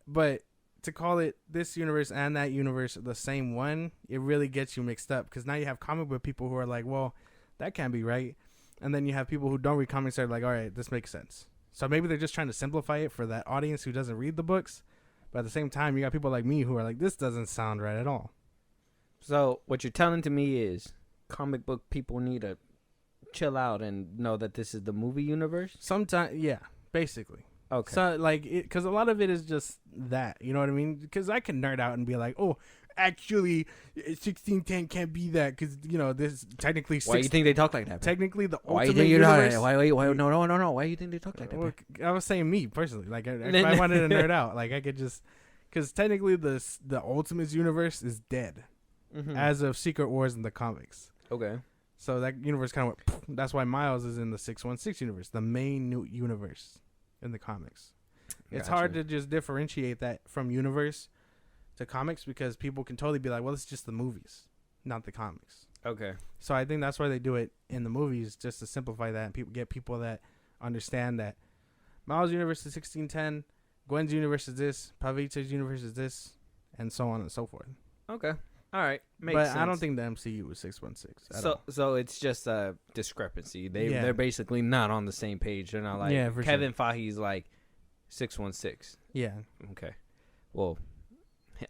Speaker 2: But to call it this universe and that universe the same one, it really gets you mixed up. Because now you have comic book people who are like, well, that can't be right. And then you have people who don't read comics that are like, all right, this makes sense. So maybe they're just trying to simplify it for that audience who doesn't read the books. But at the same time, you got people like me who are like, this doesn't sound right at all.
Speaker 1: So what you're telling to me is comic book people need to chill out and know that this is the movie universe?
Speaker 2: Sometimes, yeah, basically.
Speaker 1: Okay.
Speaker 2: So, like, because a lot of it is just that, you know what I mean? Because I can nerd out and be like, oh, actually, 1610 can't be that because, you know, this technically...
Speaker 1: Why do you think they talk like that?
Speaker 2: Technically, the
Speaker 1: why
Speaker 2: Ultimate
Speaker 1: universe...
Speaker 2: Why,
Speaker 1: no. Why do you think they talk like that?
Speaker 2: Well, I was saying me, personally. Like, if I wanted to nerd out, like, I could just... Because technically, the Ultimates universe is dead as of Secret Wars in the comics.
Speaker 1: Okay.
Speaker 2: So that universe kind of went... That's why Miles is in the 616 universe, the main new universe in the comics. It's hard to just differentiate that from universe to comics because people can totally be like, well, it's just the movies, not the comics.
Speaker 1: Okay.
Speaker 2: So I think that's why they do it in the movies, just to simplify that and get people that understand that Miles' universe is 1610, Gwen's universe is this, Pavita's universe is this, and so on and so forth.
Speaker 1: Okay. All right. Makes
Speaker 2: but
Speaker 1: sense.
Speaker 2: I don't think the MCU was 616.
Speaker 1: So it's just a discrepancy. They're basically not on the same page. They're not like Kevin Feige's like 616.
Speaker 2: Yeah.
Speaker 1: Okay. Well,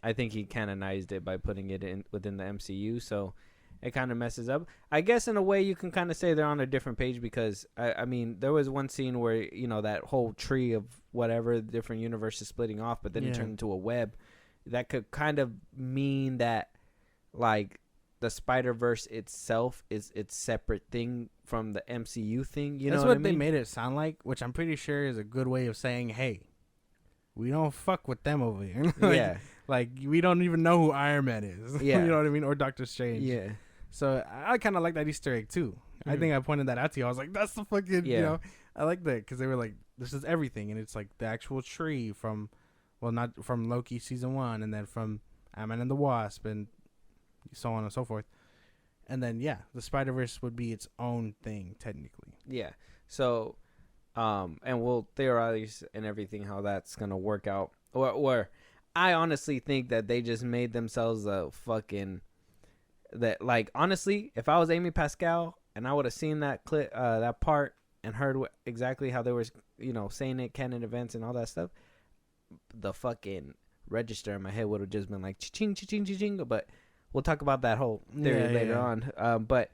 Speaker 1: I think he canonized it by putting it in within the MCU, so it kind of messes up. I guess in a way you can kind of say they're on a different page because I mean there was one scene where that whole tree of whatever different universes splitting off, but then it turned into a web. That could kind of mean that like the Spider-Verse itself is its separate thing from the MCU thing.
Speaker 2: That's what they made it sound like, which I'm pretty sure is a good way of saying, hey, we don't fuck with them over here. Like we don't even know who Iron Man is.
Speaker 1: Yeah.
Speaker 2: You know what I mean? Or Doctor Strange.
Speaker 1: Yeah.
Speaker 2: So I kind of like that Easter egg too. I think I pointed that out to you. I was like, that's the fucking, I like that because they were like, this is everything. And it's like the actual tree from, well, not from Loki season 1 and then from Ant-Man and the Wasp and so on and so forth. And then, the Spider-Verse would be its own thing, technically.
Speaker 1: Yeah. So, and we'll theorize and everything how that's going to work out. Or I honestly think that they just made themselves a fucking... That, like, honestly, if I was Amy Pascal and I would have seen that clip, that part and heard exactly how they were, saying it, canon events and all that stuff, the fucking register in my head would have just been like, ching, ching, ching, ching. But... We'll talk about that whole theory later on. But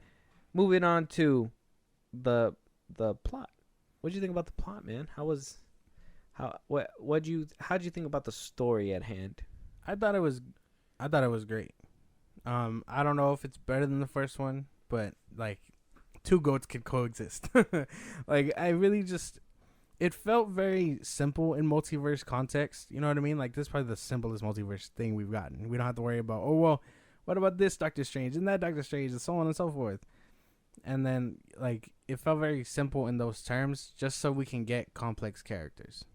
Speaker 1: moving on to the plot. What did you think about the plot, man? How'd you think about the story at hand?
Speaker 2: I thought it was great. I don't know if it's better than the first one, but like two goats can coexist. Like I really it felt very simple in multiverse context. You know what I mean? Like this is probably the simplest multiverse thing we've gotten. We don't have to worry about, what about this Doctor Strange and that Doctor Strange and so on and so forth. And then, like, it felt very simple in those terms just so we can get complex characters.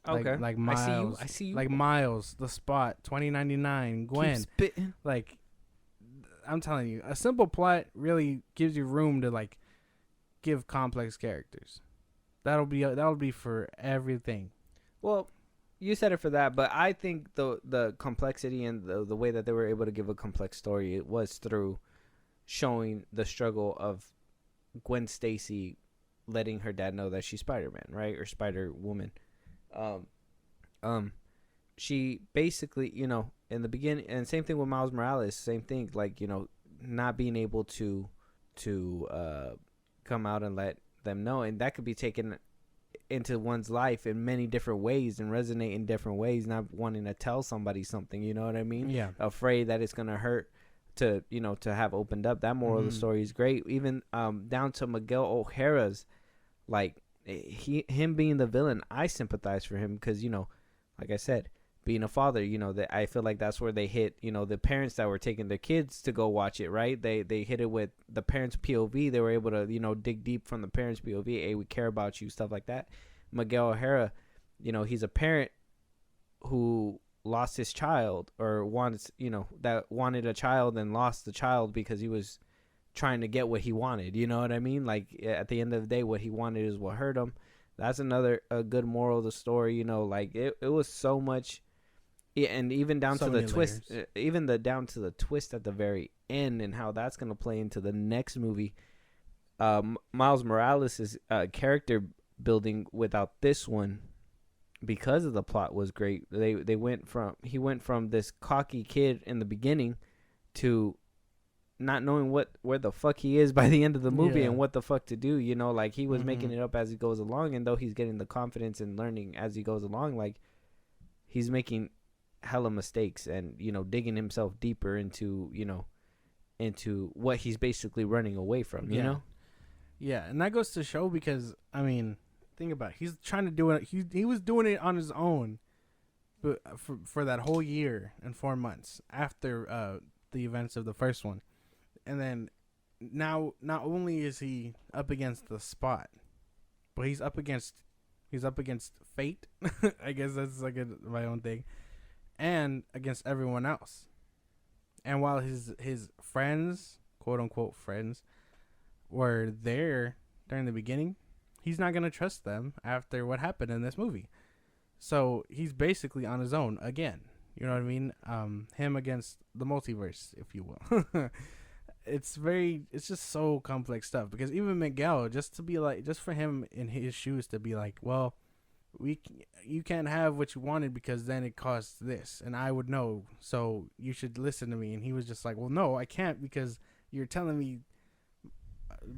Speaker 1: Okay.
Speaker 2: Like Miles.
Speaker 1: I see you.
Speaker 2: Like Miles, The Spot, 2099, Gwen.
Speaker 1: Keep spitting.
Speaker 2: Like, I'm telling you, a simple plot really gives you room to, like, give complex characters. That'll be for everything.
Speaker 1: Well... You said it for that, but I think the complexity and the way that they were able to give a complex story, it was through showing the struggle of Gwen Stacy letting her dad know that she's Spider-Man, right? Or Spider-Woman. She basically, in the beginning, and same thing with Miles Morales, same thing, like, not being able to come out and let them know, and that could be taken into one's life in many different ways and resonate in different ways, not wanting to tell somebody something, you know what I mean?
Speaker 2: Yeah.
Speaker 1: Afraid that it's going to hurt to have opened up. That moral of the story is great. Even down to Miguel O'Hara's, like, him being the villain, I sympathize for him because, like I said, being a father. You know, that I feel like that's where they hit, you know, the parents that were taking their kids to go watch it, right? They hit it with the parents' POV. They were able to, you know, dig deep from the parents' POV. Hey, we care about you, stuff like that. Miguel O'Hara, you know, he's a parent who lost his child, or wants, you know, that wanted a child and lost the child because he was trying to get what he wanted. You know what I mean? Like, at the end of the day, what he wanted is what hurt him. That's a good moral of the story. You know, like it was so much. Yeah, and even down to the twist, down to the twist at the very end, and how that's gonna play into the next movie. Miles Morales' character building without this one, because of the plot, was great. He went from this cocky kid in the beginning to not knowing where the fuck he is by the end of the movie, and what the fuck to do. You know, like he was making it up as he goes along, and though he's getting the confidence and learning as he goes along, like he's making hella mistakes and, you know, digging himself deeper into, you know, into what he's basically running away from, you know?
Speaker 2: Yeah, and that goes to show, because, I mean, think about it. He's trying to do it. He was doing it on his own, but for that whole year and 4 months after the events of the first one. And then now, not only is he up against the Spot, but he's up against fate. I guess that's like my own thing. And against everyone else. And while his friends, quote unquote friends, were there during the beginning, he's not gonna trust them after what happened in this movie. So he's basically on his own again. You know what I mean? Him against the multiverse, if you will. It's just so complex stuff, because even Miguel, just for him in his shoes to be like, well, you can't have what you wanted because then it costs this, and I would know, so you should listen to me. And he was just like, well, no, I can't, because you're telling me,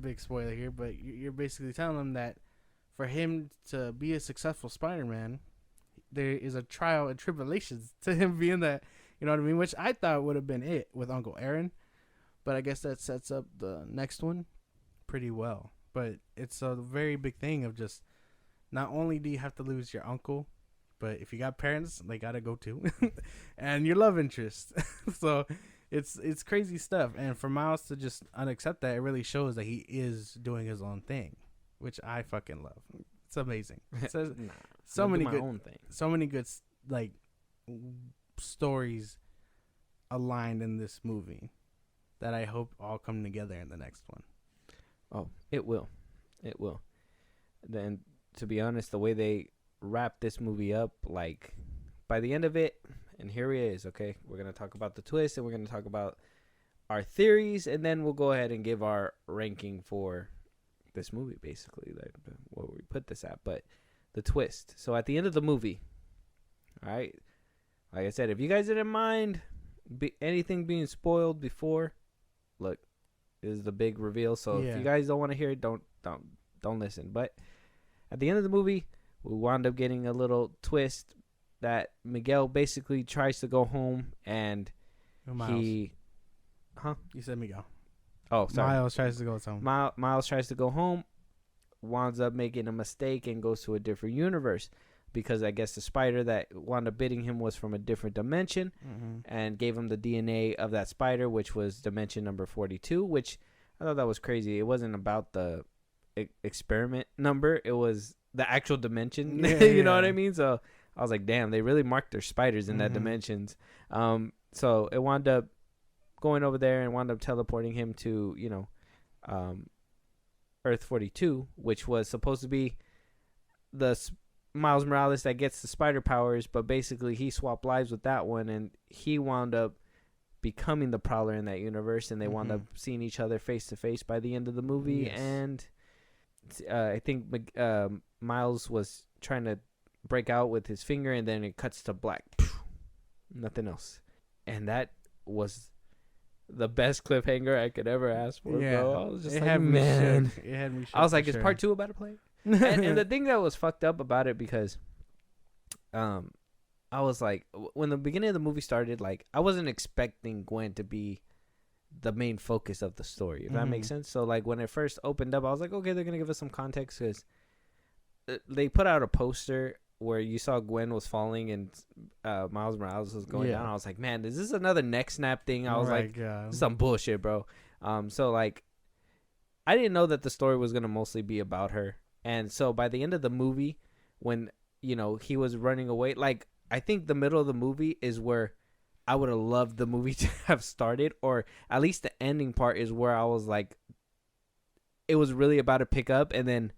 Speaker 2: big spoiler here, but you're basically telling him that for him to be a successful Spider-Man, there is a trial and tribulations to him being that, you know what I mean? Which I thought would have been it with Uncle Aaron, but I guess that sets up the next one pretty well. But it's a very big thing of just, not only do you have to lose your uncle, but if you got parents, they gotta go too, and your love interest. So it's crazy stuff. And for Miles to just unaccept that, it really shows that he is doing his own thing, which I fucking love. It's amazing. It says so many good like stories aligned in this movie that I hope all come together in the next one.
Speaker 1: Oh, it will. Then, to be honest, the way they wrap this movie up, like by the end of it, and here he is, okay? We're going to talk about the twist, and we're going to talk about our theories, and then we'll go ahead and give our ranking for this movie, basically, like where we put this at. But the twist. So at the end of the movie, all right, like I said, if you guys didn't mind anything being spoiled before, look, this is the big reveal. So if you guys don't want to hear it, don't listen. But at the end of the movie, we wound up getting a little twist that Miguel basically tries to go home, and
Speaker 2: You said Miguel.
Speaker 1: Oh, sorry.
Speaker 2: Miles tries to go home.
Speaker 1: Miles tries to go home, winds up making a mistake and goes to a different universe, because I guess the spider that wound up biting him was from a different dimension, and gave him the DNA of that spider, which was dimension number 42, which I thought that was crazy. It wasn't about the experiment number. It was the actual dimension. You know what I mean? So I was like, damn, they really marked their spiders in that dimensions. So it wound up going over there and wound up teleporting him to, you know, Earth 42, which was supposed to be the Miles Morales that gets the spider powers, but basically he swapped lives with that one, and he wound up becoming the Prowler in that universe, and they wound up seeing each other face to face by the end of the movie. And I think Miles was trying to break out with his finger, and then it cuts to black. Nothing else. And that was the best cliffhanger I could ever ask for, bro. I was just like, man.
Speaker 2: It had me shook.
Speaker 1: I was like, is part 2 about to play? and the thing that was fucked up about it, because I was like, when the beginning of the movie started, like, I wasn't expecting Gwen to be the main focus of the story, if that makes sense. So, like, when it first opened up, I was like, okay, they're going to give us some context, because they put out a poster where you saw Gwen was falling and Miles Morales was going down. I was like, man, is this another neck snap thing? I was like, this is some bullshit, bro. So like, I didn't know that the story was gonna mostly be about her. And so by the end of the movie, when he was running away, like I think the middle of the movie is where I would have loved the movie to have started, or at least the ending part is where I was like, it was really about to pick up, and then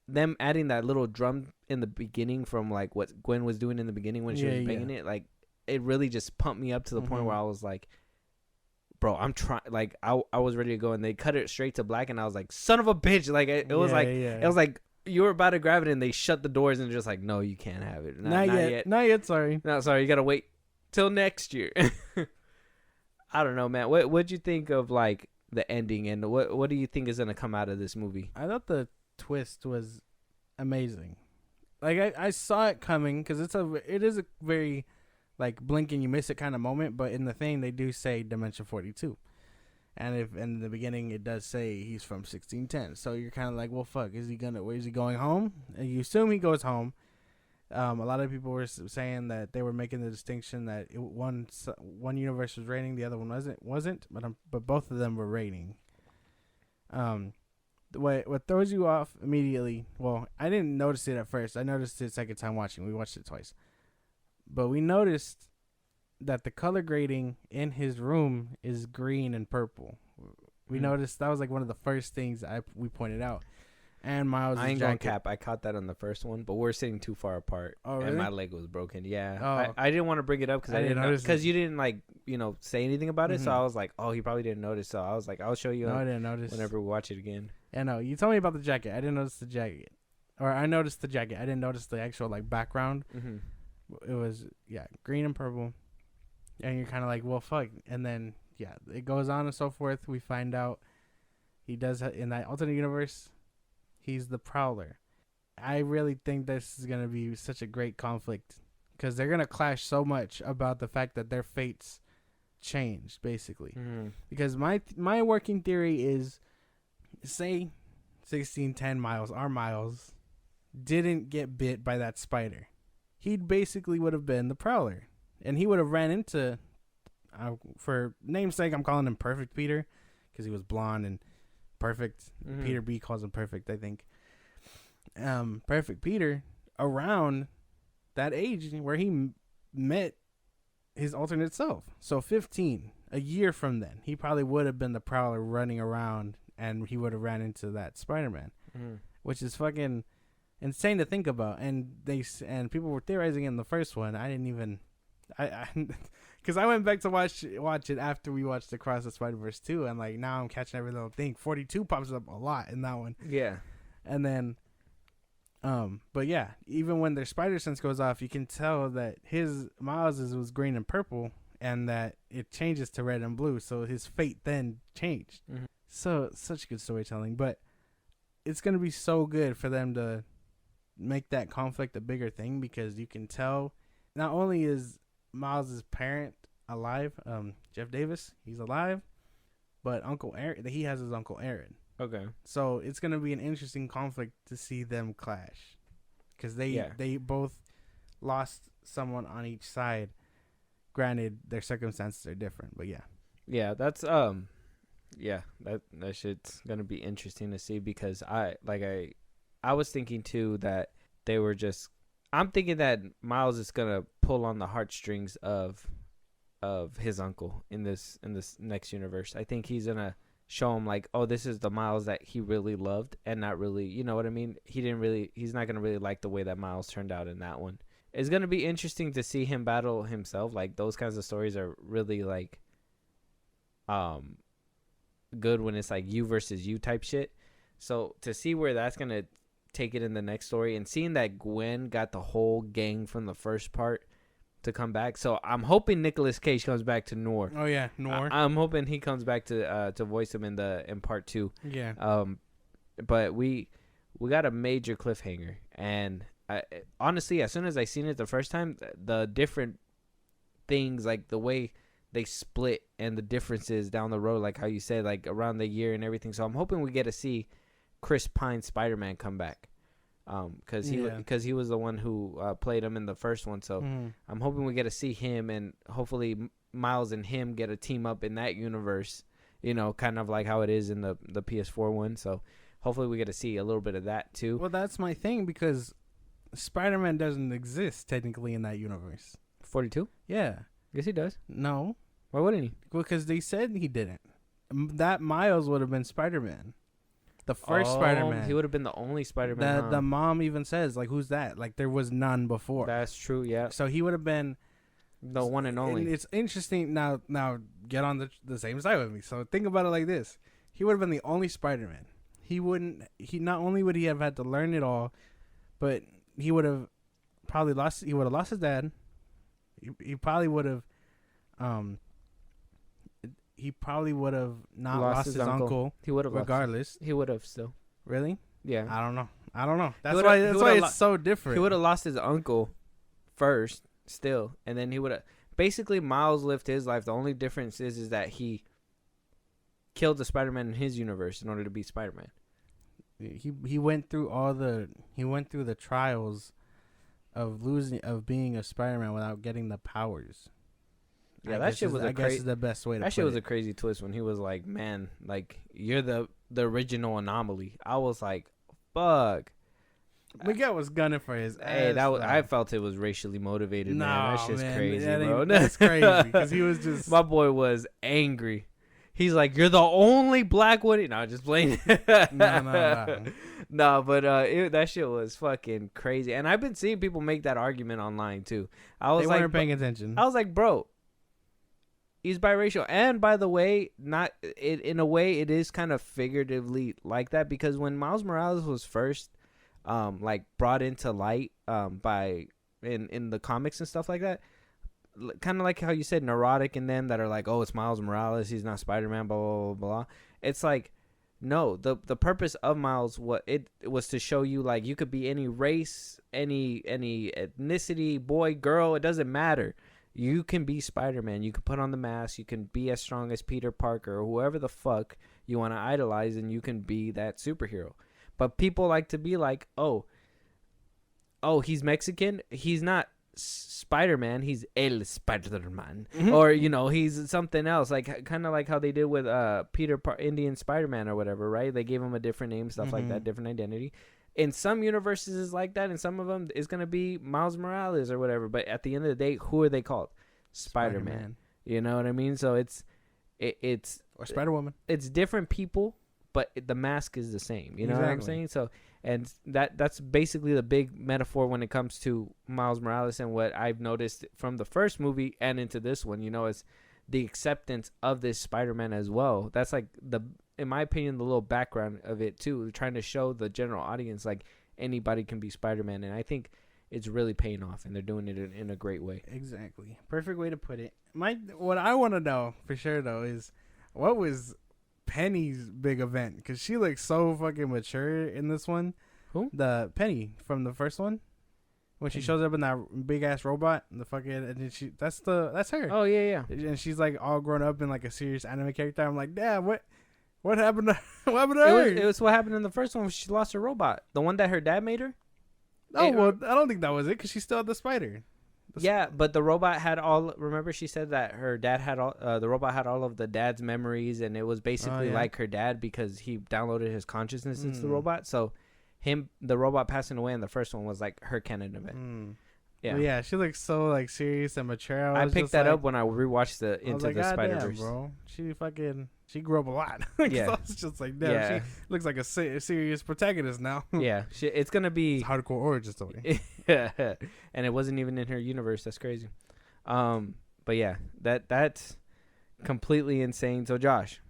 Speaker 1: them adding that little drum in the beginning from like what Gwen was doing in the beginning when she was banging it, like it really just pumped me up to the point where I was like, bro, I'm trying, like I was ready to go, and they cut it straight to black, and I was like, son of a bitch, like it was like you were about to grab it, and they shut the doors and just like, no, you can't have it.
Speaker 2: Not yet. Sorry.
Speaker 1: No, sorry. You gotta wait till next year. I don't know, man. What'd you think of like the ending, and what do you think is gonna come out of this movie?
Speaker 2: I thought the twist was amazing. Like I saw it coming because it is a very like blink and you miss it kind of moment. But in the thing they do say Dimension 42. And if in the beginning it does say he's from 1610, so you're kind of like, well, fuck, where is he going home? And you assume he goes home. A lot of people were saying that they were making the distinction that one universe was raining, the other one wasn't, but both of them were raining. What throws you off immediately? Well, I didn't notice it at first. I noticed it second time watching. We watched it twice, but we noticed that the color grading in his room is green and purple. We noticed that was like one of the first things we pointed out. And Miles'
Speaker 1: I ain't
Speaker 2: jacket.
Speaker 1: gonna cap. I caught that on the first one, but we're sitting too far apart.
Speaker 2: Oh, really?
Speaker 1: And my leg was broken. Yeah.
Speaker 2: Oh.
Speaker 1: I didn't want to bring it up because I didn't notice. Because you didn't like say anything about it, so I was like, oh, he probably didn't notice. So I was like, I'll show you.
Speaker 2: No, I didn't notice.
Speaker 1: Whenever we watch it again.
Speaker 2: Yeah, no. You told me about the jacket. I didn't notice the jacket, or I noticed the jacket. I didn't notice the actual like background. It was green and purple. And you're kind of like, well, fuck. And then, it goes on and so forth. We find out he does, in that alternate universe, he's the Prowler. I really think this is going to be such a great conflict because they're going to clash so much about the fact that their fates changed, basically. Because my working theory is, say 1610 Miles, our Miles, didn't get bit by that spider. He basically would have been the Prowler. And he would have ran into, for namesake, I'm calling him Perfect Peter because he was blonde and perfect. Peter B calls him Perfect, I think. Perfect Peter around that age where he met his alternate self. So 15, a year from then, he probably would have been the Prowler running around, and he would have ran into that Spider-Man, which is fucking insane to think about. And people were theorizing in the first one. I didn't even. Because I went back to watch it after we watched Across the Spiderverse 2, and like now I'm catching every little thing. 42 pops up a lot in that one.
Speaker 1: Yeah.
Speaker 2: And then, but yeah, even when their spider sense goes off, you can tell that his Miles's was green and purple, and that it changes to red and blue. So his fate then changed. So such good storytelling, but it's gonna be so good for them to make that conflict a bigger thing because you can tell not only is Miles' parent alive, Jeff Davis, he's alive, but Uncle Aaron, he has his Uncle Aaron.
Speaker 1: Okay.
Speaker 2: So it's gonna be an interesting conflict to see them clash, because they both lost someone on each side. Granted, their circumstances are different, but yeah.
Speaker 1: Yeah, that's that shit's gonna be interesting to see because I was thinking too that they were just. I'm thinking that Miles is gonna pull on the heartstrings of his uncle in this next universe. I think he's gonna show him like, oh, this is the Miles that he really loved, and not really, you know what I mean? He's not gonna really like the way that Miles turned out in that one. It's gonna be interesting to see him battle himself. Like those kinds of stories are really like, good when it's like you versus you type shit. So to see where that's gonna take it in the next story, and seeing that Gwen got the whole gang from the first part to come back, so I'm hoping Nicolas Cage comes back to Noir.
Speaker 2: Oh yeah, Noir.
Speaker 1: I'm hoping he comes back to voice him in part 2.
Speaker 2: Yeah.
Speaker 1: But we got a major cliffhanger, and honestly, as soon as I seen it the first time, the different things, like the way they split and the differences down the road, like how you said, like around the year and everything. So I'm hoping we get to see Chris Pine's Spider-Man come back. because he was the one who played him in the first one. So I'm hoping we get to see him, and hopefully Miles and him get a team up in that universe. You know, kind of like how it is in the PS4 one. So hopefully we get to see a little bit of that too.
Speaker 2: Well, that's my thing, because Spider-Man doesn't exist technically in that universe.
Speaker 1: 42?
Speaker 2: Yeah.
Speaker 1: Yes, he does.
Speaker 2: No.
Speaker 1: Why wouldn't he?
Speaker 2: Because they said he didn't. That Miles would have been Spider-Man. The first Spider-Man.
Speaker 1: He would have been the only Spider-Man.
Speaker 2: The mom even says, like, who's that? Like, there was none before.
Speaker 1: That's true, yeah.
Speaker 2: So he would have been
Speaker 1: the one and only.
Speaker 2: And it's interesting. Now get on the same side with me. So think about it like this. He would have been the only Spider-Man. He not only would he have had to learn it all, but he would have probably lost his dad. He probably would have not lost his uncle.
Speaker 1: He would have
Speaker 2: regardless.
Speaker 1: He would have still.
Speaker 2: Really?
Speaker 1: Yeah.
Speaker 2: I don't know. That's why it's so different.
Speaker 1: He would have lost his uncle first still, and then he would have basically Miles lived his life. The only difference is that he killed the Spider-Man in his universe in order to be Spider-Man.
Speaker 2: He went through the trials of being a Spider-Man without getting the powers.
Speaker 1: Yeah, that shit was
Speaker 2: I guess is the best way to put it.
Speaker 1: That shit was a crazy twist when he was like, "Man, like you're the original anomaly." I was like, "Fuck."
Speaker 2: Miguel was gunning for his ass.
Speaker 1: Hey, I felt it was racially motivated. Man, that's just crazy, bro.
Speaker 2: That's crazy because he was just.
Speaker 1: My boy was angry. He's like, "You're the only black Woody." No, just playing. No, but that shit was fucking crazy. And I've been seeing people make that argument online too.
Speaker 2: They weren't paying attention.
Speaker 1: I was like, bro, he's biracial. And by the way, in a way, it is kind of figuratively like that, because when Miles Morales was first, like brought into light, by in the comics and stuff like that. Kind of like how you said neurotic in them that are like, oh, it's Miles Morales, he's not Spider-Man, blah, blah, blah, blah. It's like, no, the purpose of Miles, it was to show you, like, you could be any race, any ethnicity, boy, girl, it doesn't matter. You can be Spider-Man. You can put on the mask. You can be as strong as Peter Parker or whoever the fuck you want to idolize, and you can be that superhero. But people like to be like, oh, he's Mexican. He's not Spider-Man, he's El Spider-Man, or he's something else, like kind of like how they did with Indian Spider-Man or whatever, right? They gave him a different name, stuff like that, different identity. In some universes is like that, and some of them is gonna be Miles Morales or whatever. But at the end of the day, who are they called? Spider-Man. You know what I mean? So it's
Speaker 2: or Spider-Woman.
Speaker 1: It's different people, but the mask is the same. You know what I'm saying? So. And that's basically the big metaphor when it comes to Miles Morales, and what I've noticed from the first movie and into this one, is the acceptance of this Spider-Man as well. That's like in my opinion, the little background of it too, trying to show the general audience like anybody can be Spider-Man, and I think it's really paying off, and they're doing it in a great way.
Speaker 2: Exactly, perfect way to put it. What I want to know for sure though is what was Penny's big event, because she looks so fucking mature in this one.
Speaker 1: Who?
Speaker 2: The Penny from the first one, when she shows up in that big ass robot, and that's her.
Speaker 1: Oh yeah,
Speaker 2: and she's like all grown up in like a serious anime character. I'm like, damn, what happened to her?
Speaker 1: It was what happened in the first one when she lost her robot, the one that her dad made her.
Speaker 2: I don't think that was it, because she still had the spider.
Speaker 1: Yeah, but the robot had all. Remember, she said that her dad had all. The robot had all of the dad's memories, and it was basically like her dad because he downloaded his consciousness into the robot. So, the robot passing away in the first one was like her canon event. Yeah,
Speaker 2: well, yeah, she looks so like serious and mature.
Speaker 1: I picked that up when I rewatched the Into the Spider-Verse.
Speaker 2: Bro, she grew up a lot.
Speaker 1: Yeah,
Speaker 2: so it's just like, damn, she looks like a serious protagonist now.
Speaker 1: Yeah, it's gonna be
Speaker 2: hardcore origin story.
Speaker 1: Yeah, and it wasn't even in her universe. That's crazy. But yeah, that's completely insane. So Josh,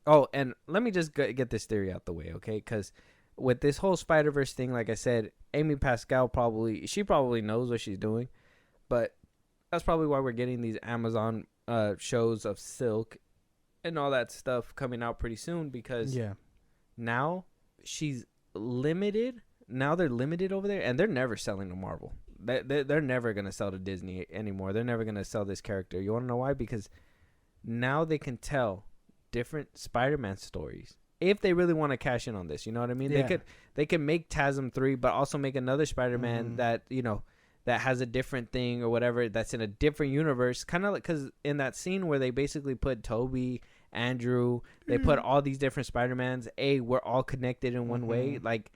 Speaker 1: and let me just get this theory out the way, okay? Because with this whole Spider-Verse thing, like I said, Amy Pascal probably knows what she's doing, but that's probably why we're getting these Amazon shows of Silk and all that stuff coming out pretty soon, because now she's limited. Now they're limited over there, and they're never selling to Marvel. They're never going to sell to Disney anymore. They're never going to sell this character. You want to know why? Because now they can tell different Spider-Man stories if they really want to cash in on this, you know what I mean?
Speaker 2: Yeah.
Speaker 1: They could make TASM 3, but also make another Spider-Man that, you know, that has a different thing or whatever, that's in a different universe. Kind of like, because in that scene where they basically put Toby, Andrew, they put all these different Spider-Mans, we're all connected in one way. Like,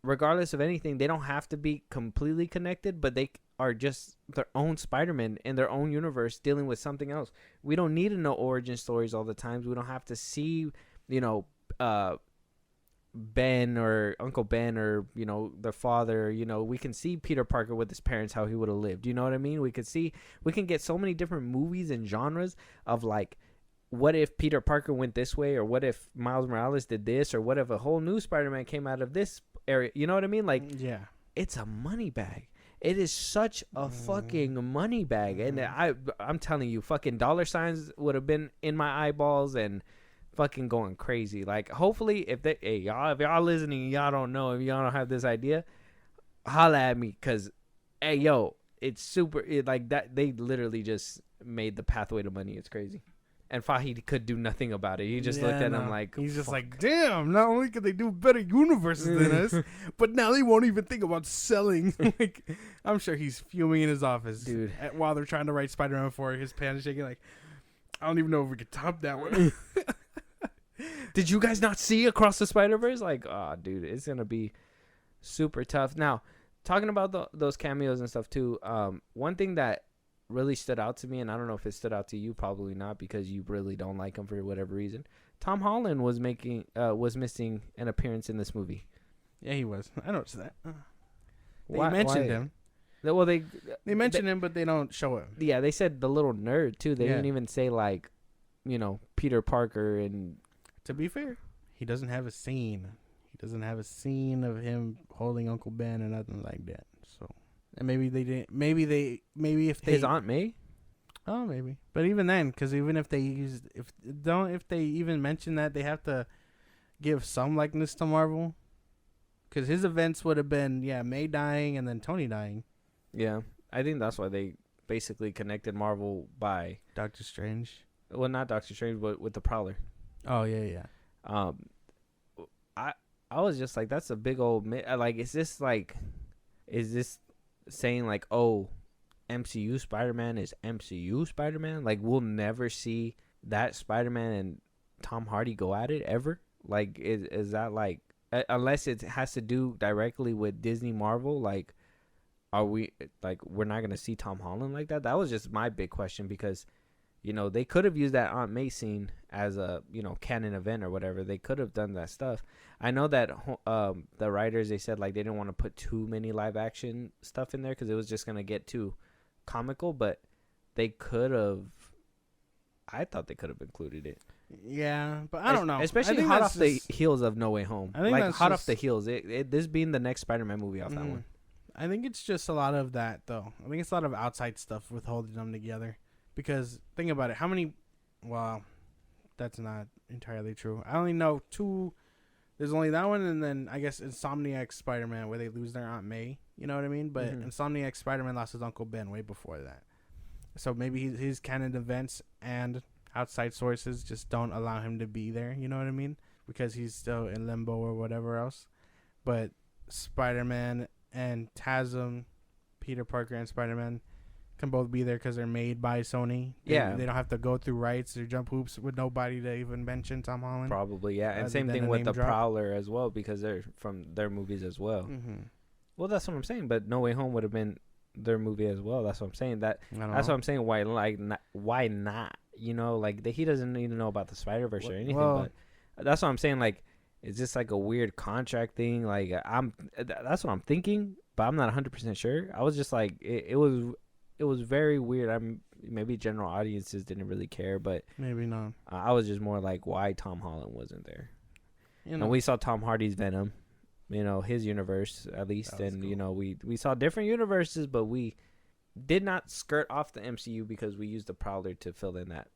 Speaker 1: regardless of anything, they don't have to be completely connected, but they are just their own Spider-Man in their own universe dealing with something else. We don't need to know origin stories all the time. We don't have to see, you know, Ben or Uncle Ben or, you know, their father. You know, we can see Peter Parker with his parents, how he would have lived. You know what I mean? We can get so many different movies and genres of, like, what if Peter Parker went this way, or what if Miles Morales did this, or what if a whole new Spider-Man came out of this area? You know what I mean? Like, yeah, it's a money bag. It is such a fucking money bag. And I'm telling you, fucking dollar signs would have been in my eyeballs and fucking going crazy. Like, hopefully, if y'all listening, y'all don't know, if y'all don't have this idea, holla at me, because, hey, yo, it's super, like, that, they literally just made the pathway to money. It's crazy. And Fahid could do nothing about it. He just looked at him like,
Speaker 2: he's just like, damn, not only could they do better universes than us, but now they won't even think about selling. Like, I'm sure he's fuming in his office, dude, while they're trying to write Spider-Man 4. His pen is shaking like, I don't even know if we could top that one.
Speaker 1: Did you guys not see Across the Spiderverse? Like, oh, dude, it's going to be super tough. Now, talking about those cameos and stuff too, one thing that really stood out to me, and I don't know if it stood out to you, probably not, because you really don't like him for whatever reason. Tom Holland was missing an appearance in this movie.
Speaker 2: Yeah, he was. I noticed that. They mentioned him.
Speaker 1: Well, they
Speaker 2: mentioned him, but they don't show him.
Speaker 1: Yeah, they said the little nerd too. They didn't even say, like, you know, Peter Parker. And
Speaker 2: to be fair, he doesn't have a scene. He doesn't have a scene of him holding Uncle Ben or nothing like that. So. And maybe they didn't. Maybe if they,
Speaker 1: his Aunt May.
Speaker 2: Oh, maybe. But even then, because even if they if they even mention that, they have to give some likeness to Marvel. Because his events would have been May dying and then Tony dying.
Speaker 1: Yeah, I think that's why they basically connected Marvel by
Speaker 2: Doctor Strange.
Speaker 1: Well, not Doctor Strange, but with the Prowler.
Speaker 2: Oh yeah.
Speaker 1: I was just like, that's a big old like. Is this saying like, oh, MCU Spider-Man is MCU Spider-Man? Like, we'll never see that Spider-Man and Tom Hardy go at it ever? Like, is that like, unless it has to do directly with Disney Marvel, like, are we, like, we're not going to see Tom Holland like that? That was just my big question, because, you know, they could have used that Aunt May scene as a, you know, canon event or whatever. They could have done that stuff. I know that the writers, they said, like, they didn't want to put too many live action stuff in there because it was just going to get too comical, but they could have, I thought they could have included it.
Speaker 2: Yeah, but I don't know.
Speaker 1: Especially hot off the heels of No Way Home. Like, hot off the heels. This being the next Spider-Man movie off that one.
Speaker 2: I think it's just a lot of that, though. I think it's a lot of outside stuff with holding them together. Because, think about it. How many... Well, that's not entirely true. I only know 2... There's only that one, and then, I guess, Insomniac Spider-Man, where they lose their Aunt May. You know what I mean? But Insomniac Spider-Man lost his Uncle Ben way before that. So maybe his canon events and outside sources just don't allow him to be there. You know what I mean? Because he's still in limbo or whatever else. But Spider-Man and TASM, Peter Parker and Spider-Man, can both be there because they're made by Sony. They don't have to go through rights or jump hoops with nobody to even mention Tom Holland.
Speaker 1: Probably, yeah. And same thing with the Prowler as well, because they're from their movies as well. Well, that's what I'm saying. But No Way Home would have been their movie as well. That's what I'm saying. That's what I'm saying. Why not? You know, like, he doesn't even know about the Spider-Verse or anything. But that's what I'm saying. Like, it's just like a weird contract thing. Like, that's what I'm thinking, but I'm not 100% sure. I was just like, it was very weird. Maybe general audiences didn't really care, but
Speaker 2: maybe not.
Speaker 1: I was just more like, why Tom Holland wasn't there? You know, and we saw Tom Hardy's Venom, you know, his universe at least, and cool. You know, we saw different universes, but we did not skirt off the MCU because we used the Prowler to fill in that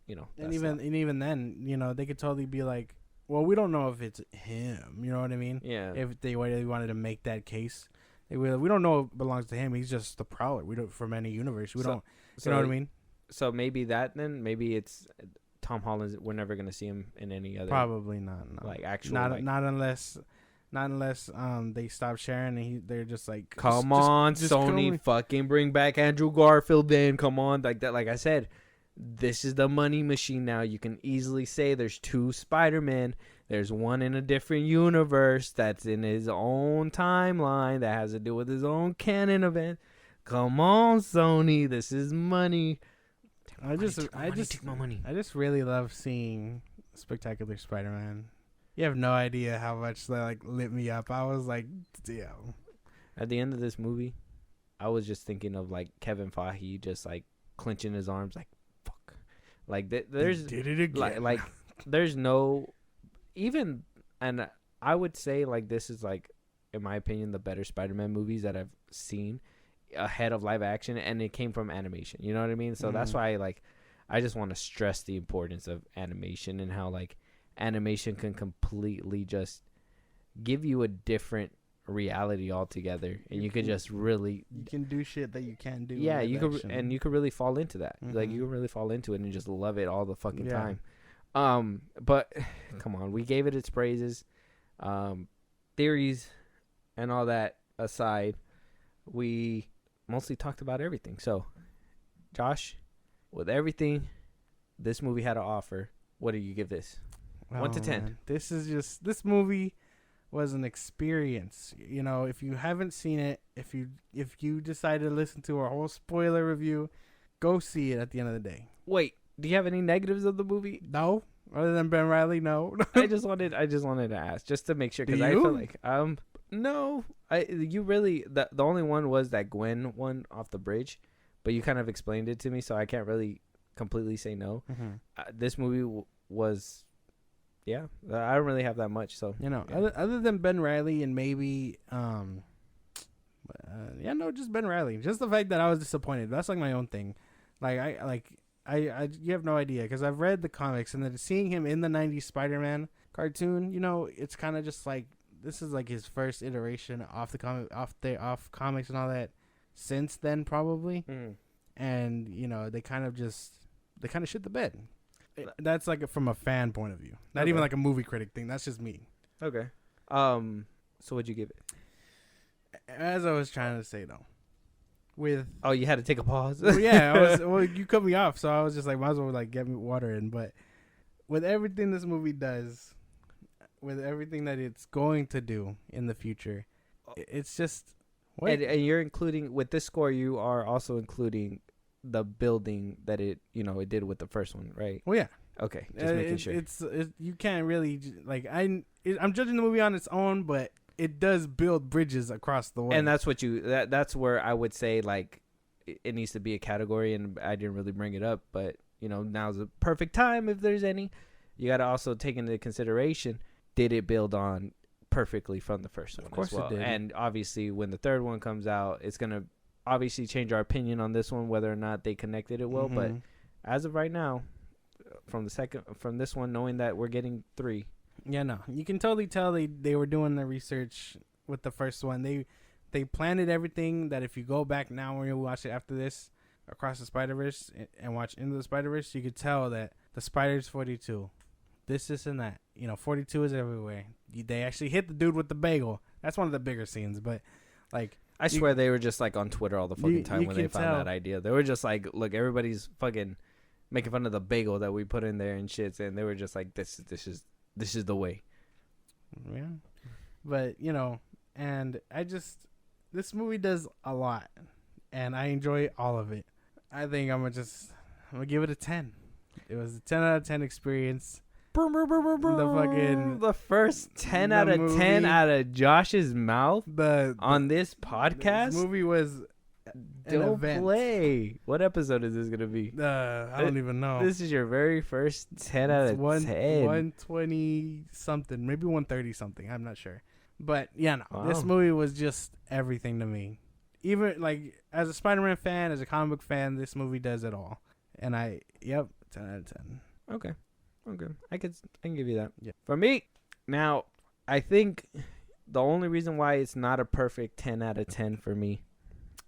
Speaker 1: you know.
Speaker 2: And even then, you know, they could totally be like, well, we don't know if it's him. You know what I mean?
Speaker 1: Yeah.
Speaker 2: If they wanted to make that case. We don't know if it belongs to him. He's just the Prowler. We don't from any universe. You know what I mean?
Speaker 1: So maybe that then. Maybe it's Tom Holland, we're never gonna see him in any other.
Speaker 2: Probably not. No.
Speaker 1: Like actual.
Speaker 2: Not unless they stop sharing and they're just like,
Speaker 1: come on, just Sony, fucking bring back Andrew Garfield. Then come on, like that. Like I said, this is the money machine now. You can easily say there's 2 Spider-Man. There's one in a different universe that's in his own timeline that has to do with his own canon event. Come on, Sony, this is money.
Speaker 2: I just really love seeing Spectacular Spider-Man. You have no idea how much that like lit me up. I was like, damn.
Speaker 1: At the end of this movie, I was just thinking of like Kevin Feige just like clenching his arms, like fuck. Like there's
Speaker 2: did it again.
Speaker 1: Like there's no even, and I would say like this is like, in my opinion, the better Spider-Man movies that I've seen ahead of live action, and it came from animation. You know what I mean? So that's why I just want to stress the importance of animation and how like animation can completely just give you a different reality altogether, and you could just really
Speaker 2: you can do shit that you can't do.
Speaker 1: Yeah, you could, and you could really fall into that. Like you can really fall into it and just love it all the fucking time. But come on, we gave it its praises, theories, and all that aside, we mostly talked about everything. So, Josh, with everything this movie had to offer, what do you give this? 1 to 10.
Speaker 2: Man. This movie was an experience. You know, if you haven't seen it, if you decided to listen to our whole spoiler review, go see it at the end of the day.
Speaker 1: Wait, do you have any negatives of the movie?
Speaker 2: No, other than Ben Reilly, no.
Speaker 1: I just wanted to ask just to make sure, because I feel like no, you really the only one was that Gwen one off the bridge, but you kind of explained it to me, so I can't really completely say no. This movie was, yeah, I don't really have that much. So
Speaker 2: you know, other than Ben Reilly and maybe just Ben Reilly. Just the fact that I was disappointed. That's like my own thing. Like you have no idea, because I've read the comics, and then seeing him in the '90s Spider-Man cartoon, you know, it's kind of just like, this is like his first iteration off comics and all that since then, probably. And you know, they kind of shit the bed. That's like from a fan point of view, not even like a movie critic thing. That's just me.
Speaker 1: Okay. So what'd you give it?
Speaker 2: As I was trying to say though,
Speaker 1: you had to take a pause.
Speaker 2: You cut me off, so I was just like, might as well like get me water in. But with everything this movie does, with everything that it's going to do in the future, it's just.
Speaker 1: And you're including, with this score, you are also including the building that it did with the first one, right?
Speaker 2: Well, yeah.
Speaker 1: Okay, just making sure.
Speaker 2: You can't really like I'm judging the movie on its own, but it does build bridges across the way.
Speaker 1: And that's what that's where I would say like it needs to be a category, and I didn't really bring it up, but now's the perfect time if there's any. You got to also take into consideration, did it build on perfectly from the first one? Of course it did. And obviously when the third one comes out, it's going to obviously change our opinion on this one, whether or not they connected it well. But as of right now, from this one, knowing that we're getting 3.
Speaker 2: Yeah, no, you can totally tell they were doing the research with the first one. They planted everything that if you go back now when you watch it after this, Across the Spiderverse, and watch Into the Spider-Verse, you could tell that the spider's 42. This and that. 42 is everywhere. They actually hit the dude with the bagel. That's one of the bigger scenes, but like,
Speaker 1: I swear they were just like on Twitter all the fucking time when they found that idea. They were just like, look, everybody's fucking making fun of the bagel that we put in there and shit, and they were just like, this is the way.
Speaker 2: Yeah. But, and this movie does a lot, and I enjoy all of it. I think I'm gonna give it a 10. It was a 10 out of 10 experience.
Speaker 1: The first 10 out of 10 out of Josh's mouth on this podcast.
Speaker 2: This movie was
Speaker 1: Don't play. What episode is this gonna be?
Speaker 2: I don't even know.
Speaker 1: This is your very first 10 out of 10.
Speaker 2: 120 something, maybe 130 something. I'm not sure. But yeah, no. Wow. This movie was just everything to me. Even like as a Spider-Man fan, as a comic book fan, this movie does it all. And 10 out of 10.
Speaker 1: Okay. I can give you that.
Speaker 2: Yeah.
Speaker 1: For me, now, I think the only reason why it's not a perfect 10 out of 10 for me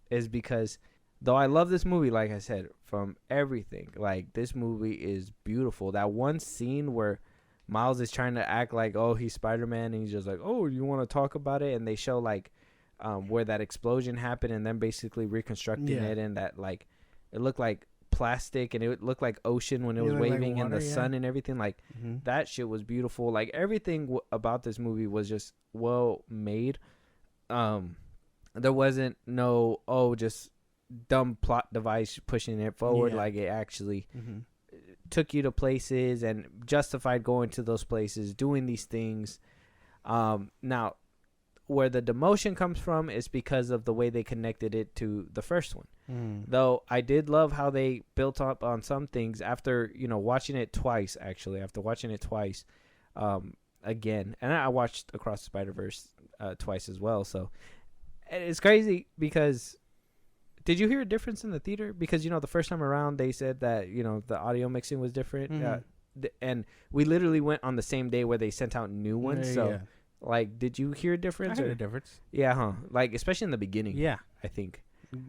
Speaker 1: is because though I love this movie, like I said, from everything, like this movie is beautiful. That one scene where Miles is trying to act like, oh, he's Spider-Man, and he's just like, oh, you want to talk about it? And they show like where that explosion happened, and then basically reconstructing it, and that like it looked like plastic, and it looked like ocean when it was waving, like water, and the sun and everything. Like that shit was beautiful. Like everything about this movie was just well made. There wasn't no just dumb plot device pushing it forward. Like it actually took you to places and justified going to those places, doing these things. Now where the demotion comes from is because of the way they connected it to the first one. Though I did love how they built up on some things after, watching it twice, again. And I watched Across the Spiderverse twice as well. So it's crazy because did you hear a difference in the theater? Because, the first time around they said that, the audio mixing was different. And we literally went on the same day where they sent out new ones. Like, did you hear a difference?
Speaker 2: I heard a difference.
Speaker 1: Yeah, huh? Like, especially in the beginning.
Speaker 2: Yeah.
Speaker 1: I think.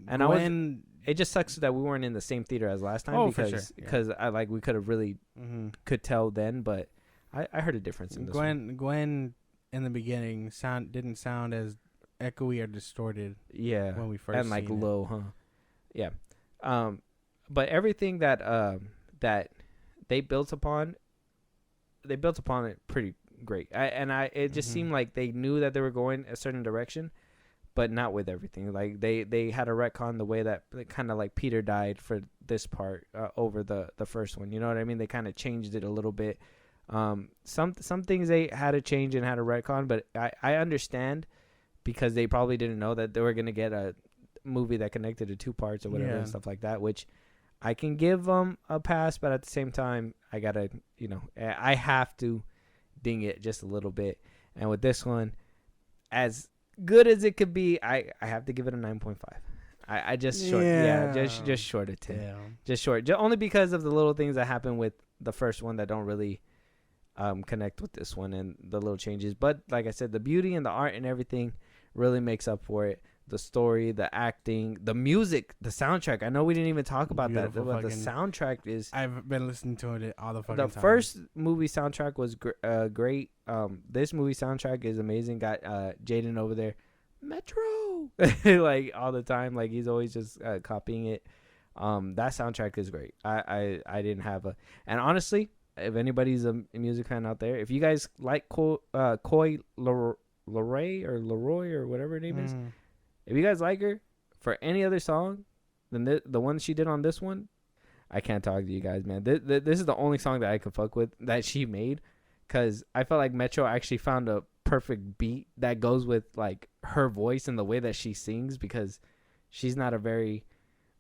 Speaker 1: And it just sucks that we weren't in the same theater as last time because I we could have really could tell then, but I heard a difference in this one.
Speaker 2: Gwen in the beginning didn't sound as echoey or distorted.
Speaker 1: Yeah.
Speaker 2: When we first
Speaker 1: and like low, huh? Yeah. But everything that that they built upon it pretty great. It just seemed like they knew that they were going a certain direction, but not with everything. Like they had a retcon the way that kind of like Peter died for this part over the first one. You know what I mean? They kind of changed it a little bit. Some things they had to change and had a retcon, but I understand because they probably didn't know that they were gonna get a movie that connected to two parts or whatever and stuff like that, which I can give them a pass, but at the same time I gotta I have to ding it just a little bit. And with this one, as good as it could be, I have to give it a 9.5. I just short just short of 10. Just short, only because of the little things that happen with the first one that don't really connect with this one and the little changes. But like I said, the beauty and the art and everything really makes up for it. The story, the acting, the music, the soundtrack. I know we didn't even talk about that, but the soundtrack is...
Speaker 2: I've been listening to it all the fucking time.
Speaker 1: The first movie soundtrack was great. This movie soundtrack is amazing. Got Jaden over there, Metro, like all the time. Like he's always just copying it. That soundtrack is great. I didn't have a... And honestly, if anybody's a music fan out there, if you guys like Coy Leroy or whatever her name is, if you guys like her for any other song than the one she did on this one, I can't talk to you guys, man. This is the only song that I could fuck with that she made, because I felt like Metro actually found a perfect beat that goes with like her voice and the way that she sings, because she's not a very,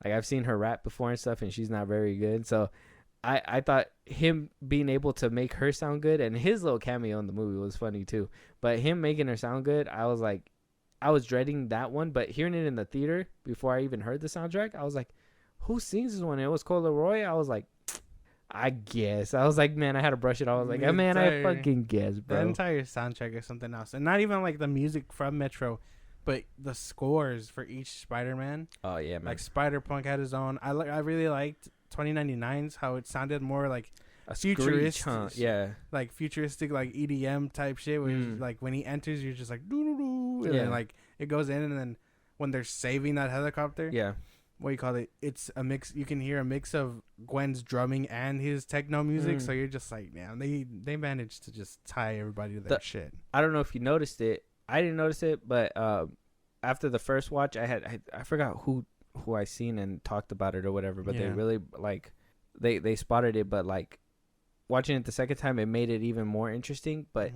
Speaker 1: like, I've seen her rap before and stuff, and she's not very good. So I thought him being able to make her sound good, and his little cameo in the movie was funny too, but him making her sound good, I was like, I was dreading that one, but hearing it in the theater before I even heard the soundtrack, I was like, who sings this one? It was Cole Leroy. I was like, I guess. I was like, man, I had to brush it off. I was like, man, I fucking guess, bro.
Speaker 2: The entire soundtrack is something else. And not even like the music from Metro, but the scores for each Spider-Man.
Speaker 1: Oh, yeah, man.
Speaker 2: Like Spider-Punk had his own. I really liked 2099's, how it sounded more like
Speaker 1: a
Speaker 2: futuristic,
Speaker 1: huh? Yeah,
Speaker 2: like futuristic, like EDM type shit. Where like when he enters, you're just like doo doo doo, and then like it goes in, and then when they're saving that helicopter, what do you call it? It's a mix. You can hear a mix of Gwen's drumming and his techno music. So you're just like, man, they managed to just tie everybody to that shit.
Speaker 1: I don't know if you noticed it. I didn't notice it, but after the first watch, I forgot who I seen and talked about it or whatever. But they really like they spotted it, but like. Watching it the second time, it made it even more interesting. But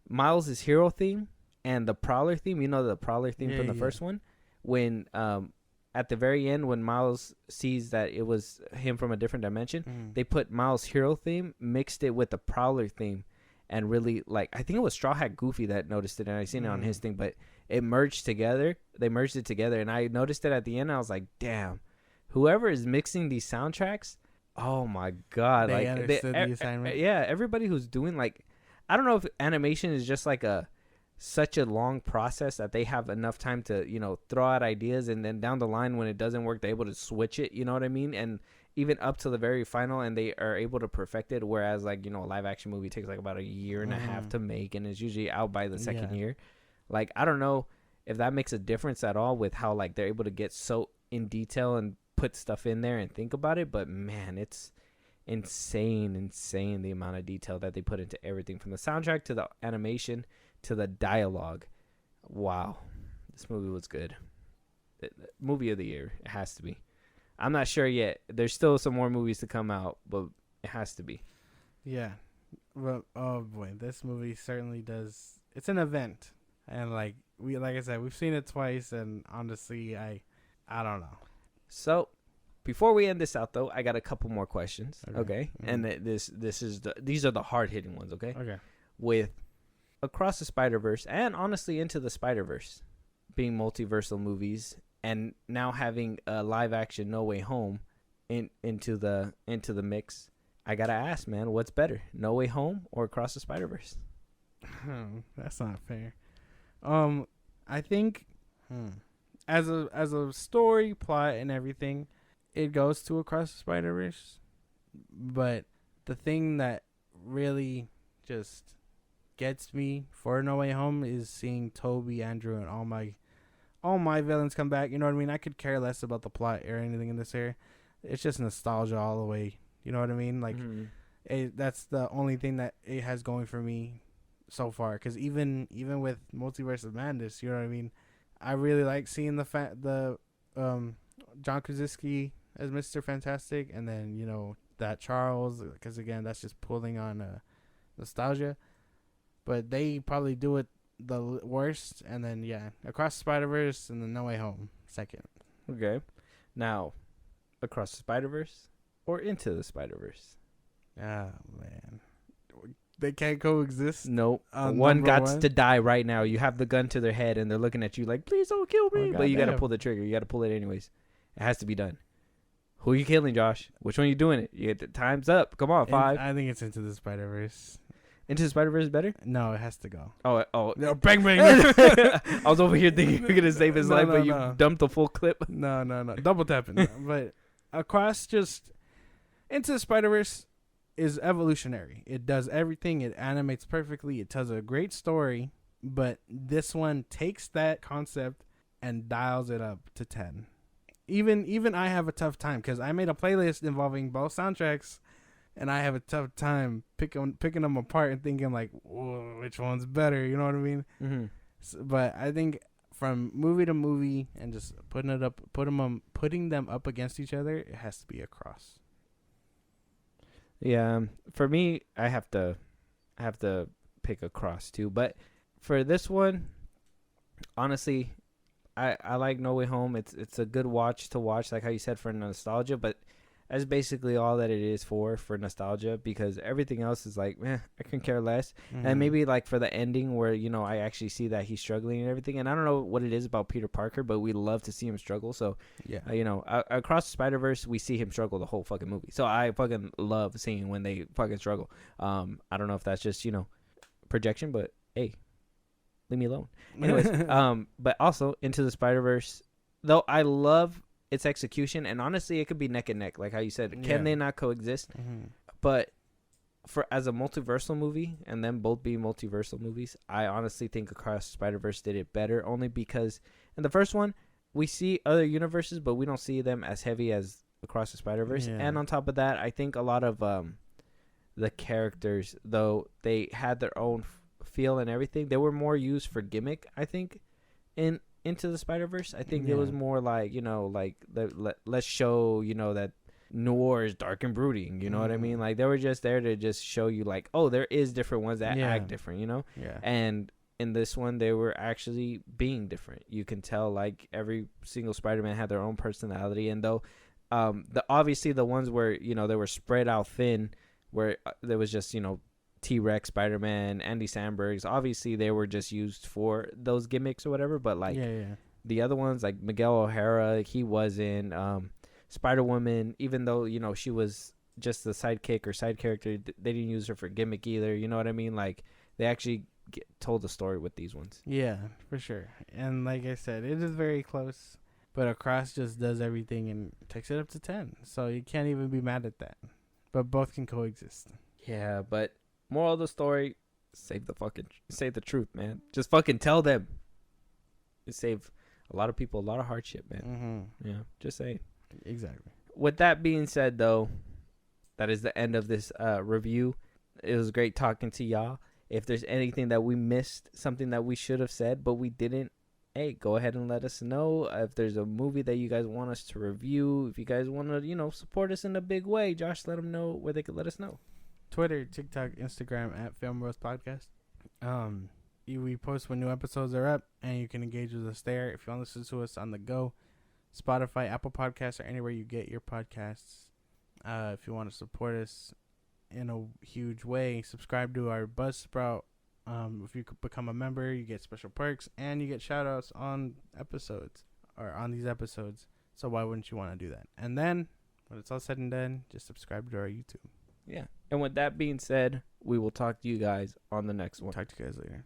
Speaker 1: Miles' hero theme and the Prowler theme, the Prowler theme from the first one, when at the very end, when Miles sees that it was him from a different dimension, they put Miles' hero theme, mixed it with the Prowler theme, and really, like, I think it was Straw Hat Goofy that noticed it, and I seen it on his thing, but it merged together. They merged it together, and I noticed it at the end. I was like, damn, whoever is mixing these soundtracks, oh my god!
Speaker 2: They understood the assignment.
Speaker 1: Yeah, everybody who's doing, like, I don't know if animation is just like a such a long process that they have enough time to, throw out ideas, and then down the line when it doesn't work, they're able to switch it, you know what I mean? And even up to the very final, and they are able to perfect it, whereas like, a live action movie takes like about a year and a half to make, and it's usually out by the second year. Like, I don't know if that makes a difference at all with how like they're able to get so in detail and put stuff in there and think about it, but man, it's insane the amount of detail that they put into everything, from the soundtrack to the animation to the dialogue. Wow, this movie was good. Movie of the year, it has to be. I'm not sure yet. There's still some more movies to come out, but it has to be.
Speaker 2: Yeah. Well, oh boy, this movie certainly does. It's an event, and like I said, we've seen it twice, and honestly, I don't know.
Speaker 1: So, before we end this out, though, I got a couple more questions. Okay,
Speaker 2: Mm-hmm.
Speaker 1: And these are the hard hitting ones. Okay.
Speaker 2: Okay.
Speaker 1: With Across the Spiderverse and honestly Into the Spiderverse being multiversal movies, and now having a live action No Way Home into the mix, I gotta ask, man, what's better, No Way Home or Across the Spiderverse?
Speaker 2: That's not fair. I think as a story, plot, and everything, it goes to Across the Spiderverse. But the thing that really just gets me for No Way Home is seeing Toby, Andrew, and all my villains come back. You know what I mean? I could care less about the plot or anything in this area. It's just nostalgia all the way. You know what I mean? Like, that's the only thing that it has going for me so far. Because even with Multiverse of Madness, you know what I mean? I really like seeing the John Krasinski as Mr. Fantastic, and then that Charles, because again, that's just pulling on nostalgia. But they probably do it the worst, and then Across the Spider-Verse, and then No Way Home second.
Speaker 1: Okay, now Across the Spider-Verse or Into the Spider-Verse?
Speaker 2: Oh man, they can't coexist.
Speaker 1: Nope. One got to die right now. You have the gun to their head, and they're looking at you like, "Please don't kill me!" But you got to pull the trigger. You got to pull it anyways. It has to be done. Who are you killing, Josh? Which one are you doing it? You get the time's up. Come on, 5.
Speaker 2: I think it's Into the Spider-Verse.
Speaker 1: Into the Spider-Verse is better?
Speaker 2: No, it has to go.
Speaker 1: Oh.
Speaker 2: No, bang, bang.
Speaker 1: I was over here thinking you're going to save his life, but you dumped the full clip.
Speaker 2: No. Double tapping. But Across, just Into the Spider-Verse is evolutionary. It does everything. It animates perfectly. It tells a great story. But this one takes that concept and dials it up to 10. Even I have a tough time, because I made a playlist involving both soundtracks, and I have a tough time picking them apart and thinking like, which one's better? You know what I mean?
Speaker 1: Mm-hmm.
Speaker 2: But I think from movie to movie and just putting them up against each other, it has to be Across.
Speaker 1: Yeah, for me, I have to pick Across too. But for this one, honestly, I like No Way Home. It's a good watch, like how you said, for nostalgia, but that's basically all that it is for nostalgia, because everything else is like, I can care less. Mm-hmm. And maybe like for the ending where, I actually see that he's struggling and everything. And I don't know what it is about Peter Parker, but we love to see him struggle. So, Across the Spider-Verse, we see him struggle the whole fucking movie. So I fucking love seeing when they fucking struggle. I don't know if that's just, projection, but hey, leave me alone. Anyways, but also Into the Spider-Verse, though I love its execution, and honestly, it could be neck and neck, like how you said. Can they not coexist? Mm-hmm. But as a multiversal movie, and them both being multiversal movies, I honestly think Across the Spider-Verse did it better, only because in the first one, we see other universes, but we don't see them as heavy as Across the Spider-Verse. Yeah. And on top of that, I think a lot of the characters, though they had their own feel and everything, they were more used for gimmick, I think, in Into the Spider-Verse. I think it was more like, let's show, that noir is dark and brooding, you know what I mean? Like, they were just there to just show you, like, oh, there is different ones that act different, Yeah. And in this one, they were actually being different. You can tell, like, every single Spider-Man had their own personality. And though, obviously the ones where, they were spread out thin, where there was just, T-Rex, Spider-Man, Andy Samberg's, obviously they were just used for those gimmicks or whatever, but like the other ones, like Miguel O'Hara, he wasn't. Spider-Woman, even though she was just the sidekick or side character, they didn't use her for gimmick either, you know what I mean? Like, they actually told the story with these ones.
Speaker 2: Yeah, for sure. And like I said, it is very close. But Across just does everything and takes it up to 10. So you can't even be mad at that. But both can coexist.
Speaker 1: Yeah, but moral of the story, say the truth, man. Just fucking tell them. It save a lot of people a lot of hardship, man. Yeah, just saying.
Speaker 2: Exactly.
Speaker 1: With that being said, though, that is the end of this review. It was great talking to y'all. If there's anything that we missed, something that we should have said but we didn't, hey, go ahead and let us know. If there's a movie that you guys want us to review, if you guys want to, support us in a big way, Josh, let them know where they could let us know.
Speaker 2: Twitter, TikTok, Instagram at FilmBros Podcast. We post when new episodes are up, and you can engage with us there. If you want to listen to us on the go, Spotify, Apple Podcasts, or anywhere you get your podcasts. If you want to support us in a huge way, subscribe to our Buzzsprout. If you could become a member, you get special perks, and you get shout-outs on episodes, or on these episodes. So why wouldn't you want to do that? And then, when it's all said and done, just subscribe to our YouTube.
Speaker 1: Yeah. And with that being said, we will talk to you guys on the next one.
Speaker 2: Talk to you guys later.